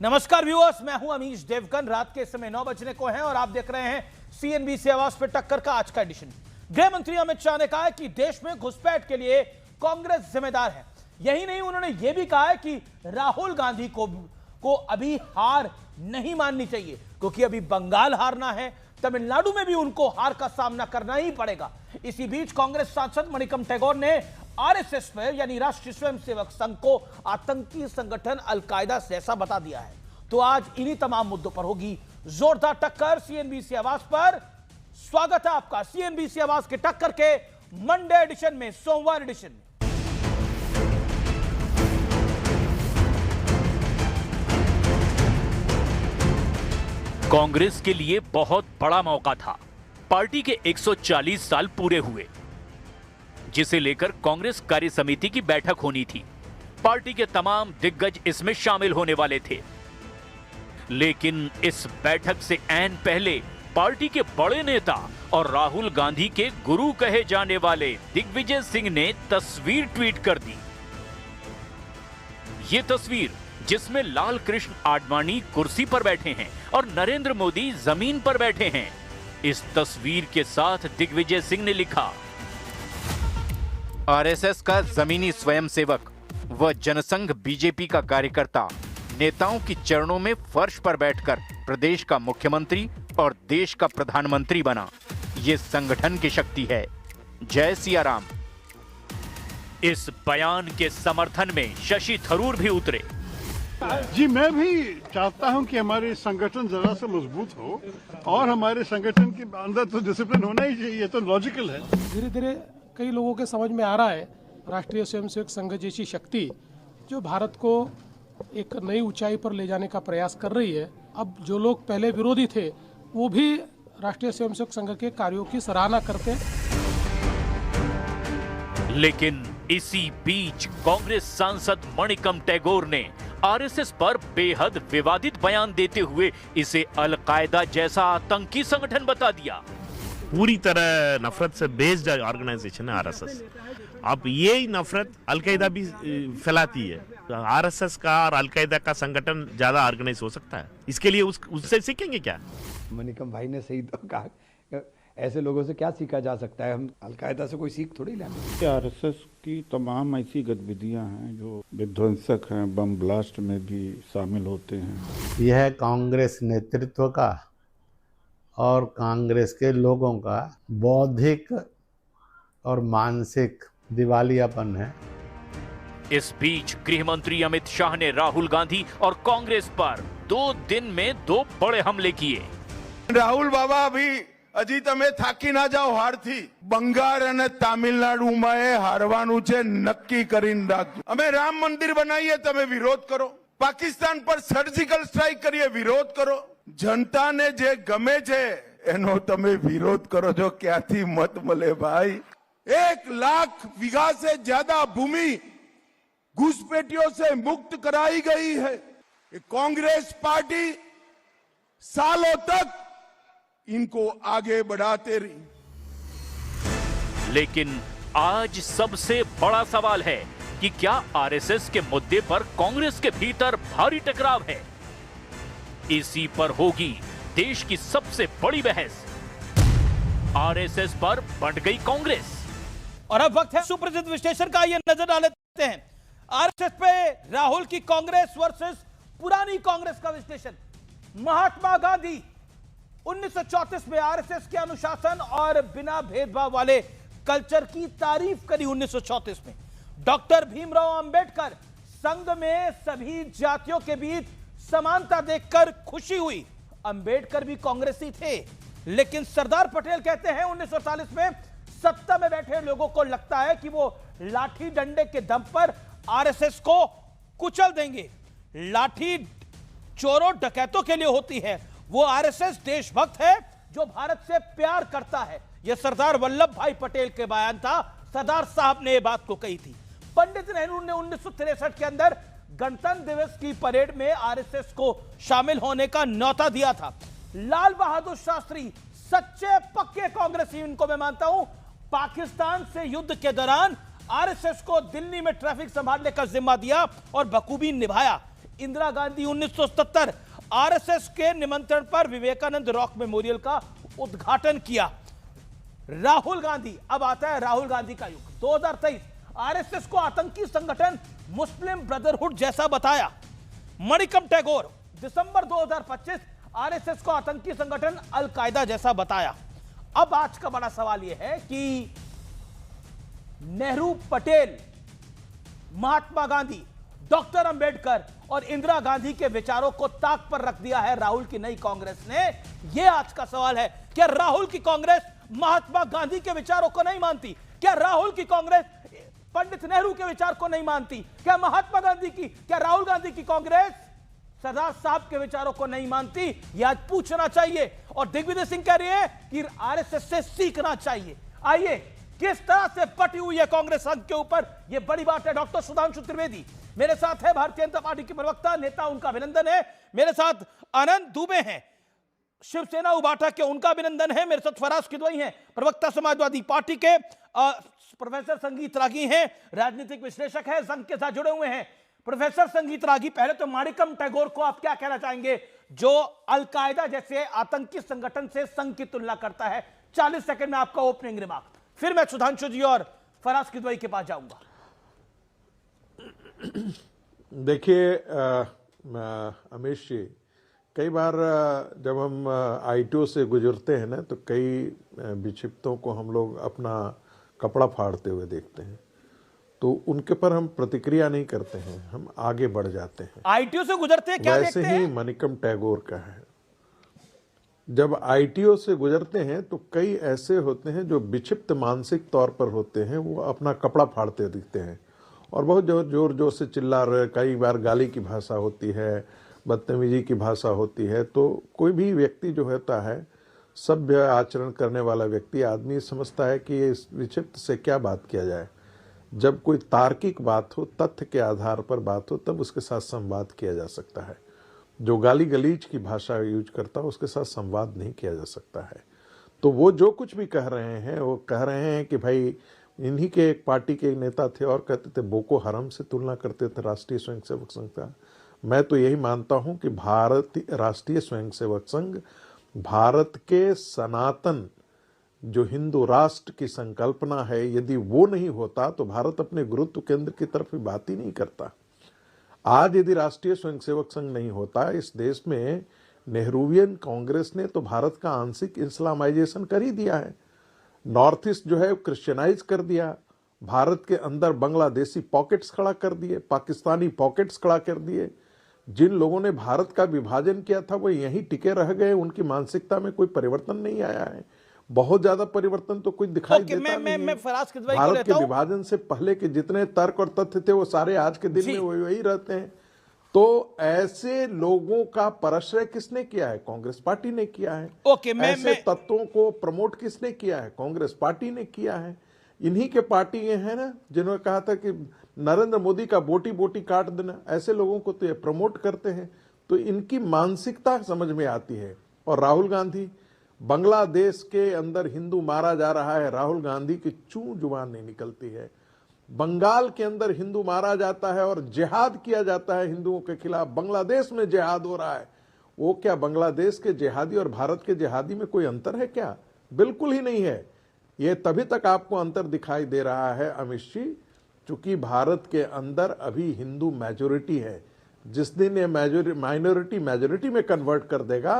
नमस्कार व्यूअर्स, मैं हूं अमीश देवगन। रात के समय 9 बजने को हैं और आप देख रहे हैं सीएनबीसी आवाज पे टक्कर का आज का एडिशन। गृह मंत्री अमित शाह ने कहा है कि देश में घुसपैठ के लिए कांग्रेस जिम्मेदार है। यही नहीं, उन्होंने यह भी कहा है कि राहुल गांधी को अभी हार नहीं माननी चाहिए, क्योंकि अभी बंगाल हारना है, तमिलनाडु में भी उनको हार का सामना करना ही पड़ेगा। इसी बीच कांग्रेस सांसद मणिकम टैगोर ने आरएसएस पर यानी राष्ट्रीय स्वयंसेवक संघ को आतंकी संगठन अलकायदा जैसा बता दिया है। तो आज इन्हीं तमाम मुद्दों पर होगी जोरदार टक्कर सीएनबीसी आवाज पर। स्वागत है आपका सीएनबीसी आवाज के टक्कर के मंडे एडिशन में, सोमवार एडिशन में। कांग्रेस के लिए बहुत बड़ा मौका था। पार्टी के 140 साल पूरे हुए, जिसे लेकर कांग्रेस कार्य समिति की बैठक होनी थी। पार्टी के तमाम दिग्गज इसमें शामिल होने वाले थे, लेकिन इस बैठक से ऐन पहले पार्टी के बड़े नेता और राहुल गांधी के गुरु कहे जाने वाले दिग्विजय सिंह ने तस्वीर ट्वीट कर दी। ये तस्वीर जिसमें लाल कृष्ण आडवाणी कुर्सी पर बैठे हैं और नरेंद्र मोदी जमीन पर बैठे हैं। इस तस्वीर के साथ दिग्विजय सिंह ने लिखा, आरएसएस का जमीनी स्वयंसेवक व जनसंघ बीजेपी का कार्यकर्ता नेताओं की चरणों में फर्श पर बैठकर प्रदेश का मुख्यमंत्री और देश का प्रधानमंत्री बना। ये संगठन की शक्ति है। जय सिया राम। इस बयान के समर्थन में शशि थरूर भी उतरे। जी, मैं भी चाहता हूं कि हमारे संगठन जरा सा मजबूत हो और हमारे संगठन के अंदर तो डिसिप्लिन होना ही चाहिए, तो लॉजिकल है। धीरे धीरे कई लोगों के समझ में आ रहा है राष्ट्रीय स्वयंसेवक संघ जैसी शक्ति जो भारत को एक नई ऊंचाई पर ले जाने का प्रयास कर रही है। अब जो लोग पहले विरोधी थे वो भी राष्ट्रीय स्वयंसेवक संघ के कार्यों की सराहना करते हैं। लेकिन इसी बीच कांग्रेस सांसद मणिकम टैगोर ने आरएसएस पर बेहद विवादित बयान देते हुए इसे अलकायदा जैसा आतंकी संगठन बता दिया। पूरी तरह नफरत से बेस्ड ऑर्गेनाइजेशन है आरएसएस। अब ये नफरत अलकायदा भी फैलाती है। तो आरएसएस का और अलकायदा का संगठन ज्यादा ऑर्गेनाइज हो सकता है, इसके लिए उससे सीखेंगे क्या? मणिकम भाई ने सही तो कहा, ऐसे लोगों से क्या सीखा जा सकता है? हम अलकायदा से कोई सीख थोड़ी लेंगे। आरएसएस की तमाम ऐसी गतिविधियां हैं जो विध्वंसक हैं, बम ब्लास्ट में भी शामिल होते हैं। यह कांग्रेस नेतृत्व का और कांग्रेस के लोगों का बौद्धिक और मानसिक दिवालियापन है। इस बीच गृह मंत्री अमित शाह ने राहुल गांधी और कांग्रेस पर 2 दिन में 2 बड़े हमले किए। રાહુલ બાબા અભી હજી તમે થાકી ના જાઓ હારથી. બંગાળ અને તામિલનાડુમાં એ હારવાનું છે, નક્કી કરીને રાખજો. અમે રામ મંદિર બનાવીએ, તમે વિરોધ કરો. પાકિસ્તાન પર સર્જિકલ સ્ટ્રાઇક કરીએ, વિરોધ કરો. જનતાને જે ગમે છે એનો તમે વિરોધ કરો છો. ક્યાંથી મત મળે ભાઈ? 1 लाख बीघा से ज्यादा भूमि घुसपैठियों से मुक्त कराई गई है। कांग्रेस पार्टी सालों तक इनको आगे बढ़ाते रही। लेकिन आज सबसे बड़ा सवाल है कि क्या आरएसएस के मुद्दे पर कांग्रेस के भीतर भारी टकराव है? इसी पर होगी देश की सबसे बड़ी बहस। आरएसएस पर बंट गई कांग्रेस। और अब वक्त है सुप्रसिद्ध विश्लेषण का। ये नजर डाल लेते हैं आरएसएस पे राहुल की कांग्रेस वर्सेस पुरानी कांग्रेस का विश्लेषण। महात्मा गांधी 1934 में आरएसएस के अनुशासन और बिना भेदभाव वाले कल्चर की तारीफ करी 1934 में। डॉक्टर भीमराव अंबेडकर संघ में सभी जातियों के बीच समानता देखकर खुशी हुई। अंबेडकर भी कांग्रेसी थे, लेकिन सरदार पटेल कहते हैं 1948 में सत्ता में बैठे लोगों को लगता है कि वो लाठी डंडे के दम पर आरएसएस को कुचल देंगे। लाठी चोरों डकैतों के लिए होती है, वो आरएसएस देशभक्त है जो भारत से प्यार करता है। यह सरदार वल्लभ भाई पटेल के बयान था। सरदार साहब ने यह बात को कही थी। पंडित नेहरू ने 1963 के अंदर गणतंत्र दिवस की परेड में आरएसएस को शामिल होने का न्योता दिया था। लाल बहादुर शास्त्री सच्चे पक्के कांग्रेसी, इनको मैं मानता हूं, पाकिस्तान से युद्ध के दौरान आरएसएस को दिल्ली में ट्रैफिक संभालने का जिम्मा दिया और बखूबी निभाया। इंदिरा गांधी 1970 आरएसएस के निमंत्रण पर विवेकानंद रॉक मेमोरियल का उद्घाटन किया। राहुल गांधी, अब आता है राहुल गांधी का युग। 2023 आरएसएस को आतंकी संगठन मुस्लिम ब्रदरहुड जैसा बताया। मणिकम टैगोर, दिसंबर 2025 आरएसएस को आतंकी संगठन अल कायदा जैसा बताया। अब आज का बड़ा सवाल यह है कि नेहरू, पटेल, महात्मा गांधी, डॉक्टर अंबेडकर और इंदिरा गांधी के विचारों को ताक पर रख दिया है राहुल की नई कांग्रेस ने। यह आज का सवाल है। क्या राहुल की कांग्रेस महात्मा गांधी के विचारों को नहीं मानती? क्या राहुल की कांग्रेस पंडित नेहरू के विचार को नहीं मानती? क्या महात्मा गांधी की, क्या राहुल गांधी की कांग्रेस सरदार साहब के विचारों को नहीं मानती? यह आज पूछना चाहिए। और दिग्विजय सिंह कह रही है कि आरएसएस से सीखना चाहिए। आइए, किस तरह से पटी हुई है कांग्रेस संघ के ऊपर, यह बड़ी बात है। डॉक्टर सुधांशु त्रिवेदी मेरे साथ है, भारतीय जनता पार्टी के प्रवक्ता नेता, उनका अभिनंदन है। मेरे साथ आनंद दुबे हैं, शिवसेना उबाटा के, उनका अभिनंदन है। मेरे साथ फराज किदवई हैं, प्रवक्ता समाजवादी पार्टी के। प्रोफेसर संगीत रागी हैं, राजनीतिक विश्लेषक हैं, संघ के साथ जुड़े हुए हैं। प्रोफेसर संगीत रागी, पहले तो माणिकम टैगोर को आप क्या कहना चाहेंगे, जो अल कायदा जैसे आतंकी संगठन से संघ की तुलना करता है? 40 सेकंड में आपका ओपनिंग रिमार्क, फिर मैं सुधांशु जी और फराज किदवई के पास जाऊंगा। देखिए अमीश जी, कई बार जब हम आईटीओ से गुजरते हैं ना, तो कई विक्षिप्तों को हम लोग अपना कपड़ा फाड़ते हुए देखते हैं, तो उनके पर हम प्रतिक्रिया नहीं करते हैं, हम आगे बढ़ जाते हैं। आईटीओ से गुजरते हैं, क्या वैसे देखते ही हैं? मणिकम टैगोर का है, जब आईटीओ से गुजरते हैं तो कई ऐसे होते हैं जो विक्षिप्त मानसिक तौर पर होते हैं, वो अपना कपड़ा फाड़ते दिखते हैं और बहुत जोर जोर से चिल्ला रहे। कई बार गाली की भाषा होती है, बदतमीजी की भाषा होती है। तो कोई भी व्यक्ति जो होता है, सभ्य आचरण करने वाला व्यक्ति, आदमी समझता है कि इस विक्षिप्त से क्या बात किया जाए। जब कोई तार्किक बात हो, तथ्य के आधार पर बात हो, तब उसके साथ संवाद किया जा सकता है। जो गाली गलीज की भाषा यूज करता है, उसके साथ संवाद नहीं किया जा सकता है। तो वो जो कुछ भी कह रहे हैं, वो कह रहे हैं कि भाई, इन्हीं के एक पार्टी के नेता थे और कहते थे बोको हराम से तुलना करते थे राष्ट्रीय स्वयंसेवक संघ का। मैं तो यही मानता हूं कि भारतीय राष्ट्रीय स्वयंसेवक संघ भारत के सनातन जो हिंदू राष्ट्र की संकल्पना है, यदि वो नहीं होता तो भारत अपने गुरुत्व केंद्र की तरफ बात ही नहीं करता। आज यदि राष्ट्रीय स्वयंसेवक संघ नहीं होता, इस देश में नेहरूवियन कांग्रेस ने तो भारत का आंशिक इस्लामाइजेशन कर ही दिया है। नॉर्थ ईस्ट जो है क्रिश्चियनाइज कर दिया, भारत के अंदर बांग्लादेशी पॉकेट्स खड़ा कर दिए, पाकिस्तानी पॉकेट्स खड़ा कर दिए। जिन लोगों ने भारत का विभाजन किया था वो यहीं टिके रह गए, उनकी मानसिकता में कोई परिवर्तन नहीं आया है। बहुत ज्यादा परिवर्तन तो कुछ दिखाई देता नहीं है। भारत के विभाजन से पहले के जितने तर्क और तथ्य थे वो सारे आज के दिन में वही रहते हैं। तो ऐसे लोगों का पराश्रय किसने किया है? कांग्रेस पार्टी ने किया है। ऐसे तत्वों को प्रमोट किसने किया है? कांग्रेस पार्टी ने किया है। इन्हीं के पार्टी ये है ना जिन्होंने कहा था कि नरेंद्र मोदी का बोटी बोटी काट देना, ऐसे लोगों को तो ये प्रमोट करते हैं। तो इनकी मानसिकता समझ में आती है। और राहुल गांधी, बांग्लादेश के अंदर हिंदू मारा जा रहा है, राहुल गांधी की चूं जुबान नहीं निकलती है। बंगाल के अंदर हिंदू मारा जाता है और जिहाद किया जाता है हिंदुओं के खिलाफ, बांग्लादेश में जिहाद हो रहा है। वो क्या बांग्लादेश के जिहादी और भारत के जिहादी में कोई अंतर है क्या? बिल्कुल ही नहीं है। ये तभी तक आपको अंतर दिखाई दे रहा है अमित जी, चूंकि भारत के अंदर अभी हिंदू मेजोरिटी है। जिस दिन ये माइनॉरिटी मेजोरिटी में कन्वर्ट कर देगा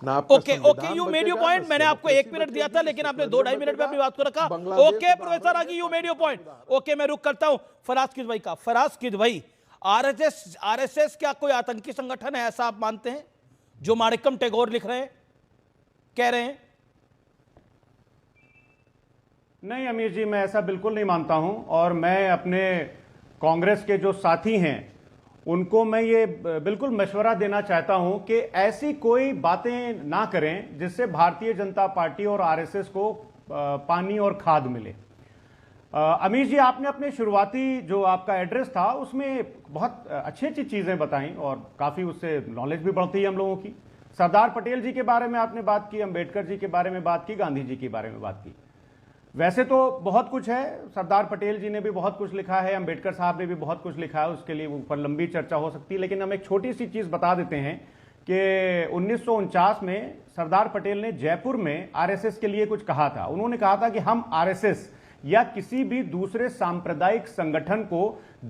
ना, आपका okay, you made your point. मैंने आपको 1 मिनट दिया था, लेकिन आपने 2-2.5 मिनट में अपनी बात को रखा। ओके प्रोफेसर आगे, you made your point. Okay, मैं रुक करता हूं फराज किदवई का। फराज किदवई, आरएसएस क्या कोई आतंकी संगठन है, ऐसा आप मानते हैं जो माणिकम टैगोर लिख रहे हैं, कह रहे हैं? नहीं अमीर जी, मैं ऐसा बिल्कुल नहीं मानता हूं। और मैं अपने कांग्रेस के जो साथी हैं उनको मैं ये बिल्कुल मशवरा देना चाहता हूं कि ऐसी कोई बातें ना करें जिससे भारतीय जनता पार्टी और आरएसएस को पानी और खाद मिले। अमीर जी, आपने अपने शुरुआती जो आपका एड्रेस था उसमें बहुत अच्छी अच्छी चीज़ें बताई और काफ़ी उससे नॉलेज भी बढ़ती है हम लोगों की। सरदार पटेल जी के बारे में आपने बात की, अंबेडकर जी के बारे में बात की, गांधी जी के बारे में बात की। वैसे तो बहुत कुछ है, सरदार पटेल जी ने भी बहुत कुछ लिखा है, अंबेडकर साहब ने भी बहुत कुछ लिखा है, उसके लिए ऊपर लंबी चर्चा हो सकती है, लेकिन हम एक छोटी सी चीज बता देते हैं कि 1949 में सरदार पटेल ने जयपुर में आरएसएस के लिए कुछ कहा था। उन्होंने कहा था कि हम आरएसएस या किसी भी दूसरे सांप्रदायिक संगठन को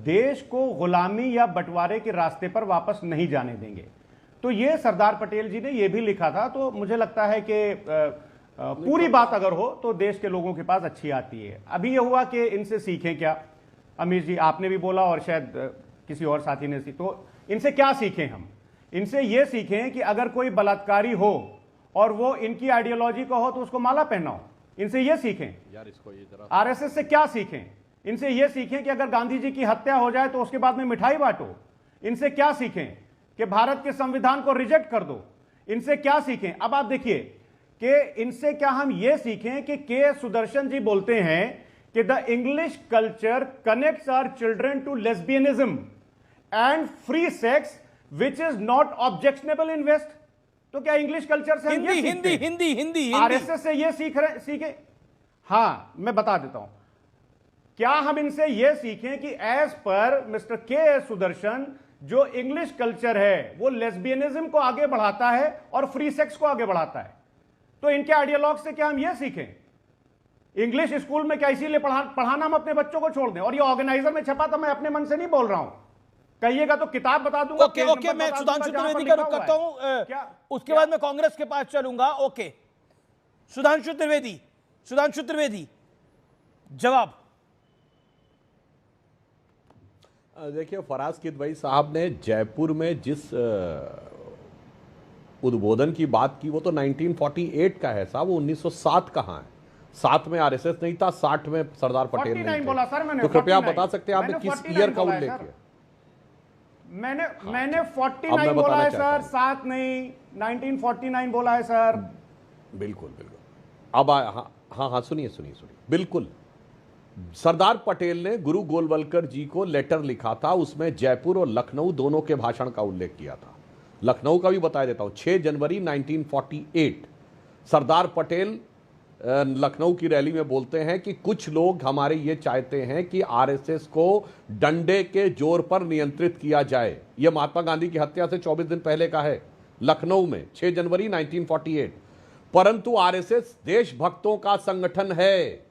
देश को गुलामी या बंटवारे के रास्ते पर वापस नहीं जाने देंगे। तो ये सरदार पटेल जी ने ये भी लिखा था। तो मुझे लगता है कि पूरी बात अगर हो तो देश के लोगों के पास अच्छी आती है। अभी यह हुआ कि इनसे सीखें क्या, अमीर जी आपने भी बोला और शायद किसी और साथी ने तो इनसे क्या सीखें हम? इनसे यह सीखें कि अगर कोई बलात्कारी हो और वो इनकी आइडियोलॉजी का हो तो उसको माला पहनाओ। इनसे यह सीखें यार, इसको ये जरा आरएसएस से क्या सीखें? इनसे यह सीखें कि अगर गांधी जी की हत्या हो जाए तो उसके बाद में मिठाई बांटो। इनसे क्या सीखें कि भारत के संविधान को रिजेक्ट कर दो। इनसे क्या सीखें? अब आप देखिए कि इनसे क्या हम यह सीखें कि के सुदर्शन जी बोलते हैं कि the English culture connects our children to lesbianism and free sex which is not objectionable in west. तो क्या इंग्लिश कल्चर से हम ये सीखते हैं? हिंदी आरएसएस से ये सीखे? हां, मैं बता देता हूं। क्या हम इनसे यह सीखें कि एज पर मिस्टर के सुदर्शन जो इंग्लिश कल्चर है वो लेस्बियनिज्म को आगे बढ़ाता है और फ्री सेक्स को आगे बढ़ाता है? तो इनके आइडियोलॉग से क्या हम यह सीखें? इंग्लिश स्कूल में क्या इसीलिए पढ़ाना हम अपने बच्चों को छोड़ दें? और ये ऑर्गेनाइजर में छपा था, मैं अपने मन से नहीं बोल रहा हूं, कहिएगा तो किताब बता दूंगा। ओके, मैं सुधांशु त्रिवेदी का रुख करता हूं, उसके बाद मैं कांग्रेस के पास चलूंगा। ओके, सुधांशु त्रिवेदी जवाब। देखिए, फराज किदवई साहब ने जयपुर में जिस उद्बोधन की बात की वो तो 1948 का है साहब, वो 1907 कहाँ है? 7 में आरएसएस नहीं था, 60 में सरदार पटेल नहीं थे। बोला सर मैंने, तो कृपया आप बता सकते हैं आपने किस ईयर का उल्लेख किया? मैंने 49 बोला है सर, 7 नहीं, 1949 बोला है सर। बिल्कुल। अब हाँ, सुनिए। बिल्कुल, सरदार पटेल ने गुरु गोलवलकर जी को लेटर लिखा था, उसमें जयपुर और लखनऊ दोनों के भाषण का उल्लेख किया था। लखनऊ का भी बता देता हूं, 6 जनवरी 1948 सरदार पटेल लखनऊ की रैली में बोलते हैं कि कुछ लोग हमारे ये चाहते हैं कि आरएसएस को डंडे के जोर पर नियंत्रित किया जाए। यह महात्मा गांधी की हत्या से 24 दिन पहले का है, लखनऊ में 6 जनवरी 1948। परंतु आरएसएस देशभक्तों का संगठन है,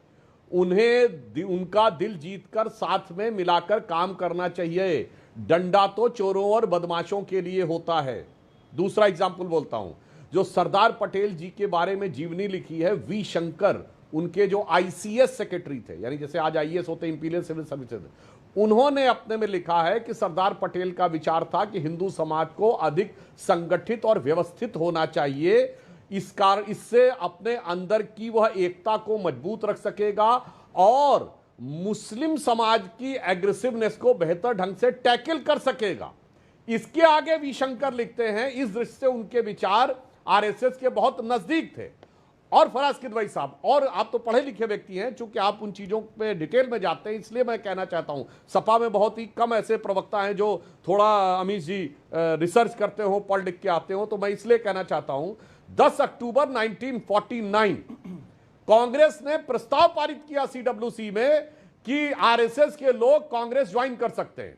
उन्हें उनका दिल जीतकर साथ में मिलाकर काम करना चाहिए। डंडा तो चोरों और बदमाशों के लिए होता है। दूसरा एग्जाम्पल बोलता हूं, जो सरदार पटेल जी के बारे में जीवनी लिखी है वी शंकर, उनके जो आईसीएस सेक्रेटरी थे, यानी जैसे आज आईएएस होते इंपीरियल सिविल सर्विसेज, उन्होंने अपने में लिखा है कि सरदार पटेल का विचार था कि हिंदू समाज को अधिक संगठित और व्यवस्थित होना चाहिए। इससे अपने अंदर की वह एकता को मजबूत रख सकेगा और मुस्लिम समाज की एग्रेसिवनेस को बेहतर ढंग से टैकल कर सकेगा। इसके आगे वी शंकर लिखते हैं, इस दृष्टि से उनके विचार आरएसएस के बहुत नजदीक थे। और फराज किदवई साहब, और आप तो पढ़े लिखे व्यक्ति हैं, चूंकि आप उन चीजों पे डिटेल में जाते हैं, इसलिए मैं कहना चाहता हूं, सपा में बहुत ही कम ऐसे प्रवक्ता हैं जो थोड़ा अमीश जी रिसर्च करते हो, पढ़ लिख के आते हो, तो मैं इसलिए कहना चाहता हूं 10 अक्टूबर 1949 कांग्रेस ने प्रस्ताव पारित किया सीडब्ल्यूसी में कि आरएसएस के लोग कांग्रेस ज्वाइन कर सकते हैं।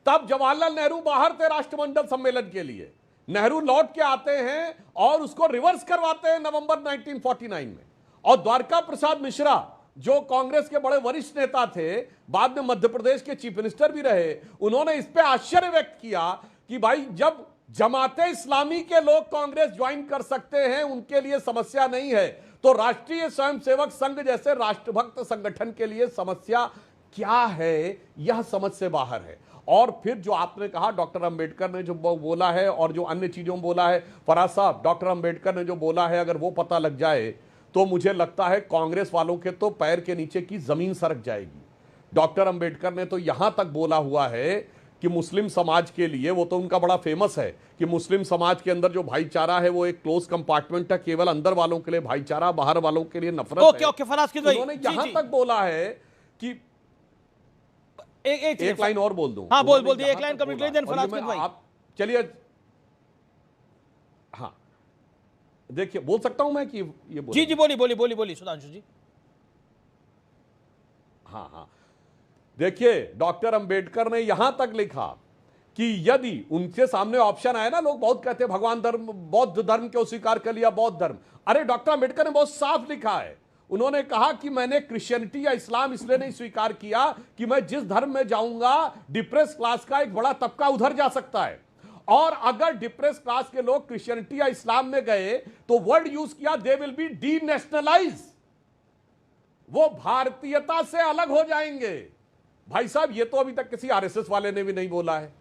तब जवाहरलाल नेहरू बाहर थे राष्ट्रमंडल सम्मेलन के लिए, नेहरू लौट के आते हैं और उसको रिवर्स करवाते हैं नवंबर 1949 में। और द्वारका प्रसाद मिश्रा जो कांग्रेस के बड़े वरिष्ठ नेता थे, बाद में मध्य प्रदेश के चीफ मिनिस्टर भी रहे, उन्होंने इस पे आश्चर्य व्यक्त किया कि भाई जब जमाते इस्लामी के लोग कांग्रेस ज्वाइन कर सकते हैं, उनके लिए समस्या नहीं है, तो राष्ट्रीय स्वयंसेवक संघ जैसे राष्ट्रभक्त संगठन के लिए समस्या क्या है? यह समझ से बाहर है। और फिर जो आपने कहा डॉक्टर अंबेडकर ने जो बोला है और जो अन्य चीजों में बोला है, फराज साहब, डॉक्टर अंबेडकर ने जो बोला है अगर वो पता लग जाए तो मुझे लगता है कांग्रेस वालों के तो पैर के नीचे की जमीन सरक जाएगी। डॉक्टर अंबेडकर ने तो यहां तक बोला हुआ है कि मुस्लिम समाज के लिए, वो तो उनका बड़ा फेमस है कि मुस्लिम समाज के अंदर जो भाईचारा है वो एक क्लोज कंपार्टमेंट है, केवल अंदर वालों के लिए भाईचारा, बाहर वालों के लिए नफरत है। उन्होंने यहां तक बोला है कि एक लाइन और बोल दूं। हाँ, बोल दिए, एक लाइन कंप्लीट कर दें फराज किदवई। आप चलिए, हाँ, देखिए, बोल सकता हूं मैं कि ये जी जी बोलिए सुधांशु जी। हाँ, देखिए, डॉक्टर अंबेडकर ने यहां तक लिखा कि यदि उनके सामने ऑप्शन आए ना, लोग बहुत कहते हैं भगवान धर्म, बौद्ध धर्म क्यों स्वीकार कर लिया, बौद्ध धर्म। अरे डॉक्टर अंबेडकर ने बहुत साफ लिखा है, उन्होंने कहा कि मैंने क्रिश्चियनिटी या इस्लाम इसलिए नहीं स्वीकार किया कि मैं जिस धर्म में जाऊंगा डिप्रेस क्लास का एक बड़ा तबका उधर जा सकता है, और अगर डिप्रेस क्लास के लोग क्रिश्चियनिटी या इस्लाम में गए तो वर्ड यूज किया, they will be D nationalise, वो भारतीयता से अलग हो जाएंगे। भाई साहब, ये तो अभी तक किसी आरएसएस वाले ने भी नहीं बोला है।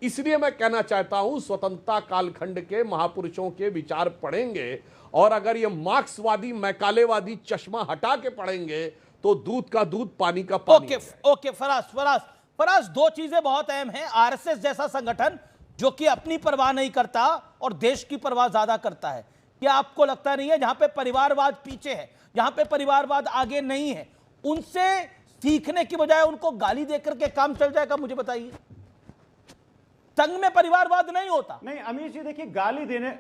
इसलिए मैं कहना चाहता हूं, स्वतंत्रता कालखंड के महापुरुषों के विचार पढ़ेंगे, और अगर ये मार्क्सवादी मैकालेवादी चश्मा हटा के पढ़ेंगे तो दूध का दूध, पानी का पानी। ओके फराज, दो चीजें बहुत अहम हैं। आरएसएस जैसा संगठन जो कि अपनी परवाह नहीं करता और देश की परवाह ज्यादा करता है, क्या आपको लगता नहीं है जहां पे परिवारवाद पीछे है, जहां पे परिवारवाद आगे नहीं है, उनसे सीखने की बजाय उनको गाली देकर के काम चल जाएगा? मुझे बताइए, संघ में परिवारवाद नहीं होता। नहीं अमीर जी, देखिए, गाली देने,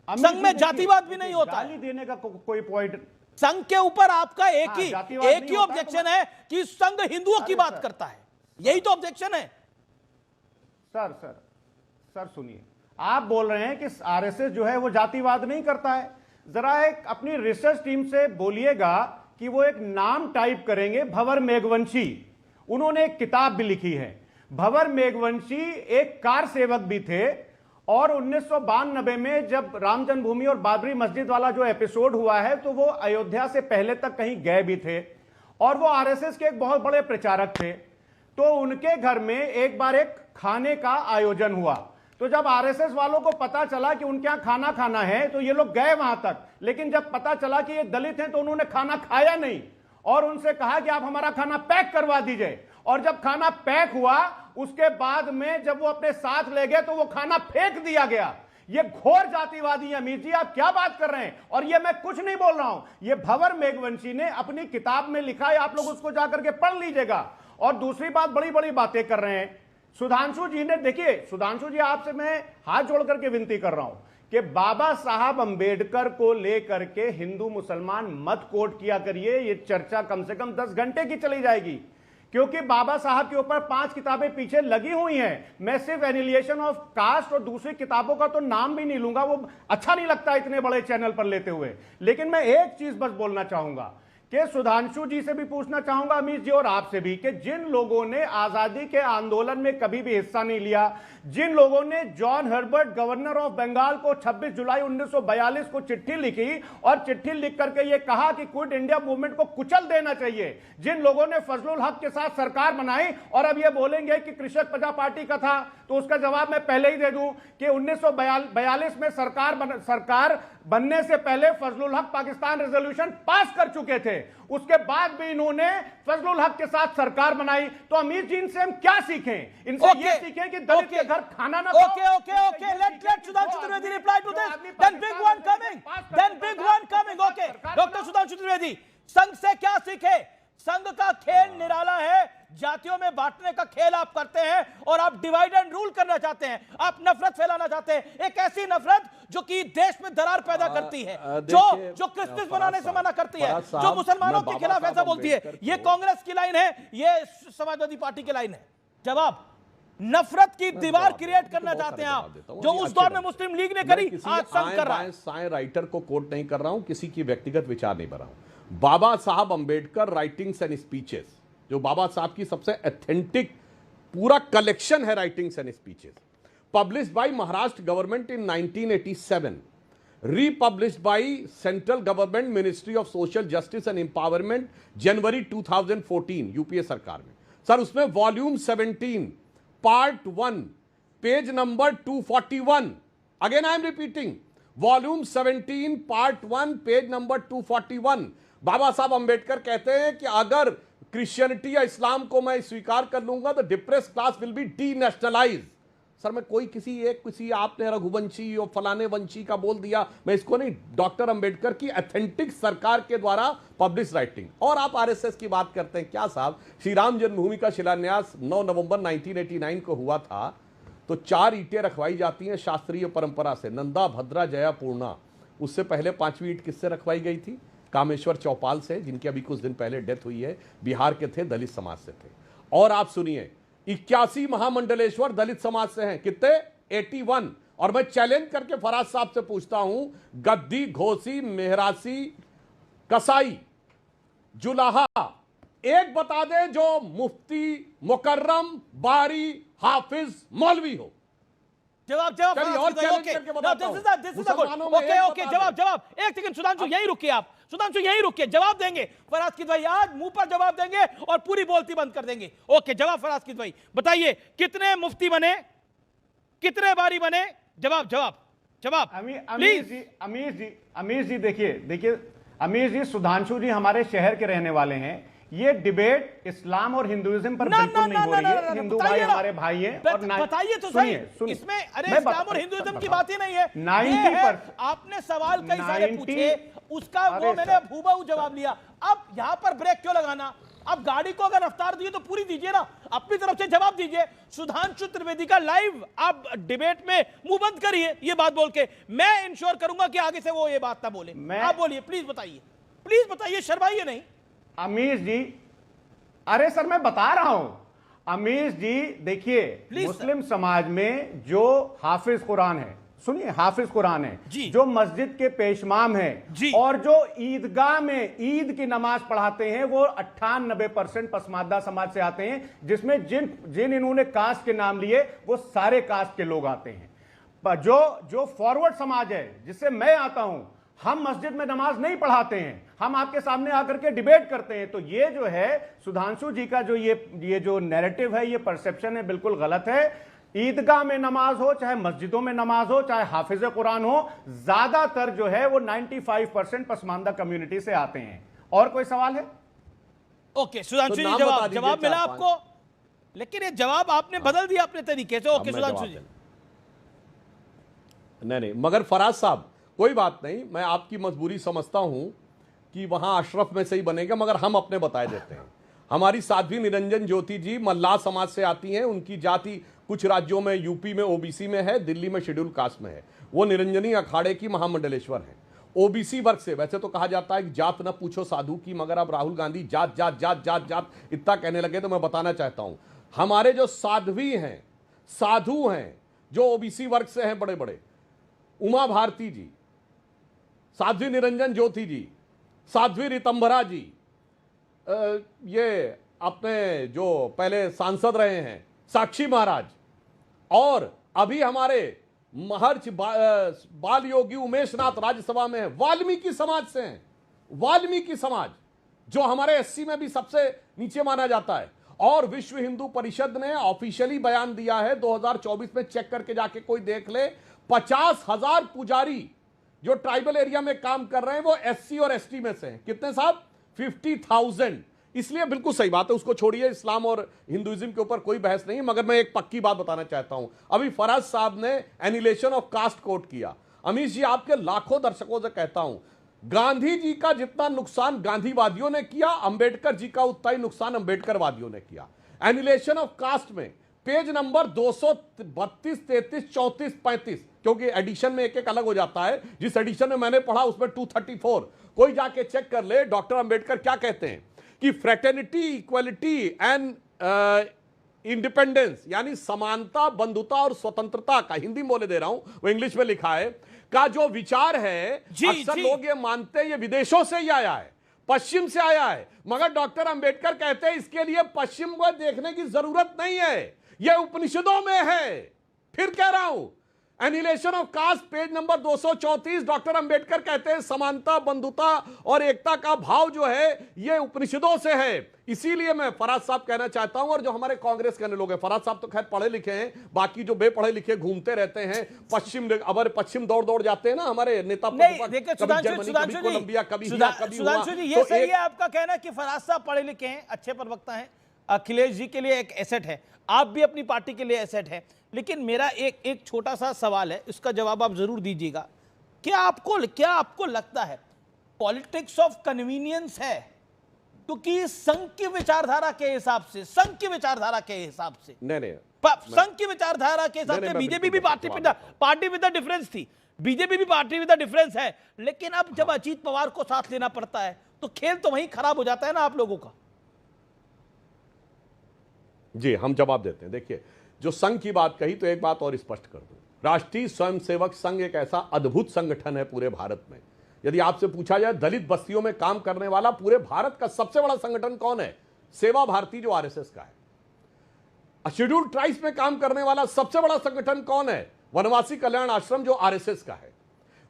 संघ में जातिवाद भी नहीं होता। गाली देने का कोई पॉइंट, संघ के ऊपर आपका एक ही ऑब्जेक्शन है कि संघ हिंदुओं की बात करता है, यही तो ऑब्जेक्शन है। सर सुनिए, आप बोल रहे हैं कि आरएसएस जो है वो जातिवाद नहीं करता है। जरा एक अपनी रिसर्च टीम से बोलिएगा कि वो एक नाम टाइप करेंगे, भंवर मेघवंशी। उन्होंने एक किताब भी लिखी है। भंवर मेघवंशी एक कार सेवक भी थे, और 1992 में जब राम जन्मभूमि और बाबरी मस्जिद वाला जो एपिसोड हुआ है, तो वो अयोध्या से पहले तक कहीं गए भी थे, और वो आरएसएस के एक बहुत बड़े प्रचारक थे। तो उनके घर में एक बार एक खाने का आयोजन हुआ, तो जब आरएसएस वालों को पता चला कि उनके यहां खाना खाना है, तो ये लोग गए वहां तक, लेकिन जब पता चला कि ये दलित हैं तो उन्होंने खाना खाया नहीं, और उनसे कहा कि आप हमारा खाना पैक करवा दीजिए। और जब खाना पैक हुआ, उसके बाद में जब वो अपने साथ ले गए तो वो खाना फेंक दिया गया। ये घोर जातिवादी है अमीर जी, आप क्या बात कर रहे हैं? और ये मैं कुछ नहीं बोल रहा हूं, ये भंवर मेघवंशी ने अपनी किताब में लिखा है, आप लोग उसको जाकर के पढ़ लीजिएगा। और दूसरी बात, बड़ी बड़ी बातें कर रहे हैं सुधांशु जी ने। देखिए सुधांशु जी, आपसे मैं हाथ जोड़ करके विनती कर रहा हूं कि बाबा साहब अंबेडकर को लेकर के हिंदू मुसलमान मत कोट किया करिए। ये चर्चा कम से कम 10 घंटे की चली जाएगी, क्योंकि बाबा साहब के ऊपर 5 किताबें पीछे लगी हुई हैं। मैं सिर्फ एनिलिएशन ऑफ कास्ट और दूसरी किताबों का तो नाम भी नहीं लूंगा, वो अच्छा नहीं लगता इतने बड़े चैनल पर लेते हुए। लेकिन मैं एक चीज बस बोलना चाहूंगा कि सुधांशु जी से भी पूछना चाहूंगा, अमीर जी, और आपसे भी, कि जिन लोगों ने आजादी के आंदोलन में कभी भी हिस्सा नहीं लिया, जिन लोगों ने John Herbert governor of Bengal को 26 जुलाई 1942 को चिट्ठी लिखी और चिट्ठी लिख करके ये कहा कि क्विट इंडिया मूवमेंट को कुचल देना चाहिए, जिन लोगों ने फजलुल हक के साथ सरकार बनाई, और अब ये बोलेंगे कि कृषक प्रजा पार्टी का था, तो उसका जवाब मैं पहले ही दे दूं कि 1942 में सरकार बनने से पहले फजलुल हक पाकिस्तान रेजोल्यूशन पास कर चुके थे, उसके बाद भी इन्होंने फजलुल हक के साथ सरकार बनाई। तो अमीर जी, इनसे हम क्या सीखें? इनसे ये सीखें कि दलित के घर खाना ना okay let Sudhanshu Trivedi reply to this, then big one coming. Okay doctor Sudhanshu Trivedi, Sangh से क्या सीखे? संघ का खेल निराला है, जातियों में बांटने का खेल आप करते हैं, और आप डिवाइड एंड रूल करना चाहते हैं, आप नफरत फैलाना चाहते हैं, एक ऐसी नफरत जो कि देश में दरार पैदा करती है, जो क्रिश्चियन बनाने से मना करती है, जो मुसलमानों के खिलाफ ऐसा बोलती है। ये कांग्रेस की लाइन है, ये समाजवादी पार्टी की लाइन है। जवाब, नफरत की दीवार क्रिएट करना चाहते हैं आप, जो उस दौर में मुस्लिम लीग ने करी, आज संघ कर रहा है। साए राइटर को कोट नहीं कर रहा हूं, किसी की व्यक्तिगत विचार नहीं कर रहा हूं। बाबा Saheb Ambedkar writings and speeches, जो बाबा साहब की सबसे ऑथेंटिक पूरा कलेक्शन है, writings and speeches, published by Maharashtra government in 1987, republished by central government ministry of social justice and empowerment जनवरी 2014, यूपीए सरकार में। सर, उसमें volume 17 part 1 page number 241, again I am repeating, volume 17 part 1 page number 241, Baba Saheb Ambedkar कहते हैं कि अगर Christianity या इस्लाम को मैं स्वीकार कर लूंगा तो depress class will be D nationalise. Sir, मैं किसी आपने रघुवंशी और फलाने वंशी का बोल दिया, मैं इसको नहीं, डॉक्टर अंबेडकर की ऑथेंटिक सरकार के द्वारा पब्लिश राइटिंग। और आप आरएसएस की बात करते हैं क्या साहब? श्री राम जन्मभूमि का शिलान्यास 9 नवंबर 1989 को हुआ था, तो 4 ईंटें रखवाई जाती हैं शास्त्रीय परंपरा से, नंदा, भद्रा, जया, पूर्णा। उससे पहले 5वीं ईंट किससे रखवाई गई थी? कामेश्वर चौपाल से, जिनकी अभी कुछ दिन पहले डेथ हुई है, बिहार के थे, दलित समाज से थे। और आप सुनिए, 81 महामंडलेश्वर दलित समाज से हैं। कितने? 81। और मैं चैलेंज करके फराज साहब से पूछता हूं, गद्दी, घोसी, मेहरासी, कसाई, जुलाहा, एक बता दे जो मुफ्ती, मुकर्रम, बारी, हाफिज, मौलवी हो। जवाब चलिए और चैलेंज करके बताता हूं। मुसलमानों में ओके, जवाब। एक सेकंड सुधांशु, यहीं रुकिए आप। सुधांशु यहीं रुकिए, जवाब देंगे फराज किद भाई, आज मुंह पर जवाब देंगे और पूरी बोलती बंद कर देंगे। ओके, जवाब फराज किद भाई, बताइए कितने मुफ्ती बने, कितने बारी बने? जवाब अमीर जी देखिए अमीर जी, सुधांशु जी हमारे शहर के रहने वाले हैं। ये डिबेट इस्लाम और हिंदुइज्म पर बिल्कुल नहीं हो रही है। हिंदू भाई हमारे भाई हैं। और बताइए तो सही, इसमें अरे इस्लाम और हिंदुइज्म की बात ही नहीं है। 90% आपने सवाल कई सारे पूछे, उसका वो मैंने हूबहू जवाब लिया। अब यहां पर ब्रेक क्यों लगाना? अब गाड़ी को अगर रफ्तार दिए तो पूरी दीजिए ना, अपनी तरफ से जवाब दीजिए। सुधांशु त्रिवेदी का लाइव आप डिबेट में मुंह बंद करिए ये बात बोल के। मैं इंश्योर करूंगा कि आगे से वो ये बात ना बोले। आप बोलिए, प्लीज बताइए, शर्माइए नहीं। अमीर जी, अरे सर मैं बता रहा हूं। अमीर जी देखिए, मुस्लिम समाज में जो हाफिज कुरान है, सुनिए, हाफिज कुरान है, जो मस्जिद के पेशमाम हैं और जो ईदगाह में ईद की नमाज पढ़ाते हैं, वो 98% पसमानदा समाज से आते हैं, जिसमें जिन इन्होंने कास्ट के नाम लिए वो सारे कास्ट के लोग आते हैं। जो फॉरवर्ड समाज है जिससे मैं आता हूं, हम मस्जिद में नमाज नहीं पढ़ाते हैं, हम आपके सामने आकर के डिबेट करते हैं। तो ये जो है सुधांशु जी का जो ये जो नैरेटिव है, ये परसेप्शन है, बिल्कुल गलत है। ईदगाह में नमाज हो, चाहे मस्जिदों में नमाज हो, चाहे हाफिज कुरान हो, ज्यादातर जो है वो 95% पसमानदा कम्युनिटी से आते हैं। और कोई सवाल है? ओके सुधांशु जी, जवाब मिला आपको, लेकिन ये जवाब आपने बदल दिया अपने तरीके से। ओके सुधांशु जी, नहीं, मगर फराज साहब कोई बात नहीं, मैं आपकी मजबूरी समझता हूं कि वहां अशरफ में से ही बनेगा, मगर हम अपने बताए देते हैं। हमारी साध्वी निरंजन ज्योति जी मल्लाह समाज से आती हैं। उनकी जाति कुछ राज्यों में, यूपी में ओबीसी में है, दिल्ली में शेड्यूल कास्ट में है। वो निरंजनी अखाड़े की महामंडलेश्वर है, ओबीसी वर्ग से। वैसे तो कहा जाता है कि जात न पूछो साधु की, मगर अब राहुल गांधी जात जात जात जात जात इतना कहने लगे तो मैं बताना चाहता हूं, हमारे जो साध्वी हैं, साधु हैं, जो ओबीसी वर्ग से हैं, बड़े बड़े, उमा भारती जी, साध्वी निरंजन ज्योति जी, साध्वी रितंभरा जी, ये अपने जो पहले सांसद रहे हैं साक्षी महाराज, और अभी हमारे महर्ष बाल योगी उमेश नाथ राज्यसभा में है, वाल्मीकि समाज से हैं। वाल्मीकि समाज जो हमारे एससी में भी सबसे नीचे माना जाता है। और विश्व हिंदू परिषद ने ऑफिशियली बयान दिया है, 2024 में चेक करके जाके कोई देख ले, 50,000 पुजारी जो ट्राइबल एरिया में काम कर रहे हैं वो एससी और एसटी में से हैं। कितने साहब? 50,000। इसलिए बिल्कुल सही बात है, उसको छोड़िए, इस्लाम और हिंदुइज्म के ऊपर कोई बहस नहीं, मगर मैं एक पक्की बात बताना चाहता हूं। अभी फराज साहब ने एनिलेशन ऑफ कास्ट कोट किया। अमीश जी, आपके लाखों दर्शकों से कहता हूं, गांधी जी का जितना नुकसान गांधीवादियों ने किया, अंबेडकर जी का उतना ही नुकसान अंबेडकरवादियों ने किया। एनिलेशन ऑफ कास्ट में पेज नंबर 232, 33, 34, 35, क्योंकि एडिशन में एक एक अलग हो जाता है। जिस एडिशन में मैंने पढ़ा उसमें 234, कोई जाके चेक कर ले। डॉक्टर अंबेडकर क्या कहते हैं कि फ्रेटर्निटी, इक्वलिटी एंड इंडिपेंडेंस, यानी समानता, बंधुता और स्वतंत्रता का, हिंदी में बोले दे रहा हूं, वो इंग्लिश में लिखा है, का जो विचार है, अक्सर लोग ये मानते हैं ये विदेशों से ही आया है, पश्चिम से आया है, मगर डॉक्टर अंबेडकर कहते हैं इसके लिए पश्चिम को देखने की जरूरत नहीं है, यह उपनिषदों में है। फिर कह रहा हूं, annihilation of caste page number 234, doctor Ambedkar कहते हैं समानता, बंधुता और एकता का भाव जो है यह उपनिषदों से है। इसीलिए मैं फराज साहब कहना चाहता हूं, और जो हमारे कांग्रेस के लोग हैं, फराज साहब तो खैर पढ़े लिखे हैं, बाकी जो बेपढ़े लिखे घूमते रहते हैं, पश्चिम दौड़ दौड़ जाते हैं ना हमारे नेता, कोलंबिया, कभी सुधांशु जी, ये सही है आपका कहना कि फराज साहब पढ़े लिखे हैं, अच्छे प्रवक्ता हैं, अखिलेश जी के लिए एक एसेट है, आप भी अपनी पार्टी के लिए एसेट है। लेकिन मेरा एक छोटा सा सवाल है, इसका जवाब आप जरूर दीजिएगा। क्या आपको लगता है पॉलिटिक्स ऑफ कन्वीनियंस है क्योंकि संघ की विचारधारा के हिसाब से, संघ की विचारधारा के हिसाब से, नहीं संघ की विचारधारा के हिसाब से बीजेपी भी पार्टी विद द डिफरेंस थी, बीजेपी भी पार्टी विद द डिफरेंस है, लेकिन अब जब अजीत पवार को साथ लेना पड़ता है तो खेल तो वहीं खराब हो जाता है ना आप लोगों का। जी हम जवाब देते हैं। देखिए, जो संघ की बात कही तो एक बात और स्पष्ट कर दूं, राष्ट्रीय स्वयंसेवक संघ एक ऐसा अद्भुत संगठन है पूरे भारत में। यदि आपसे पूछा जाए दलित बस्तियों में काम करने वाला पूरे भारत का सबसे बड़ा संगठन कौन है, सेवा भारती जो आरएसएस का है। शेड्यूल्ड ट्राइब्स में काम करने वाला सबसे बड़ा संगठन कौन है, वनवासी कल्याण आश्रम जो आरएसएस का है।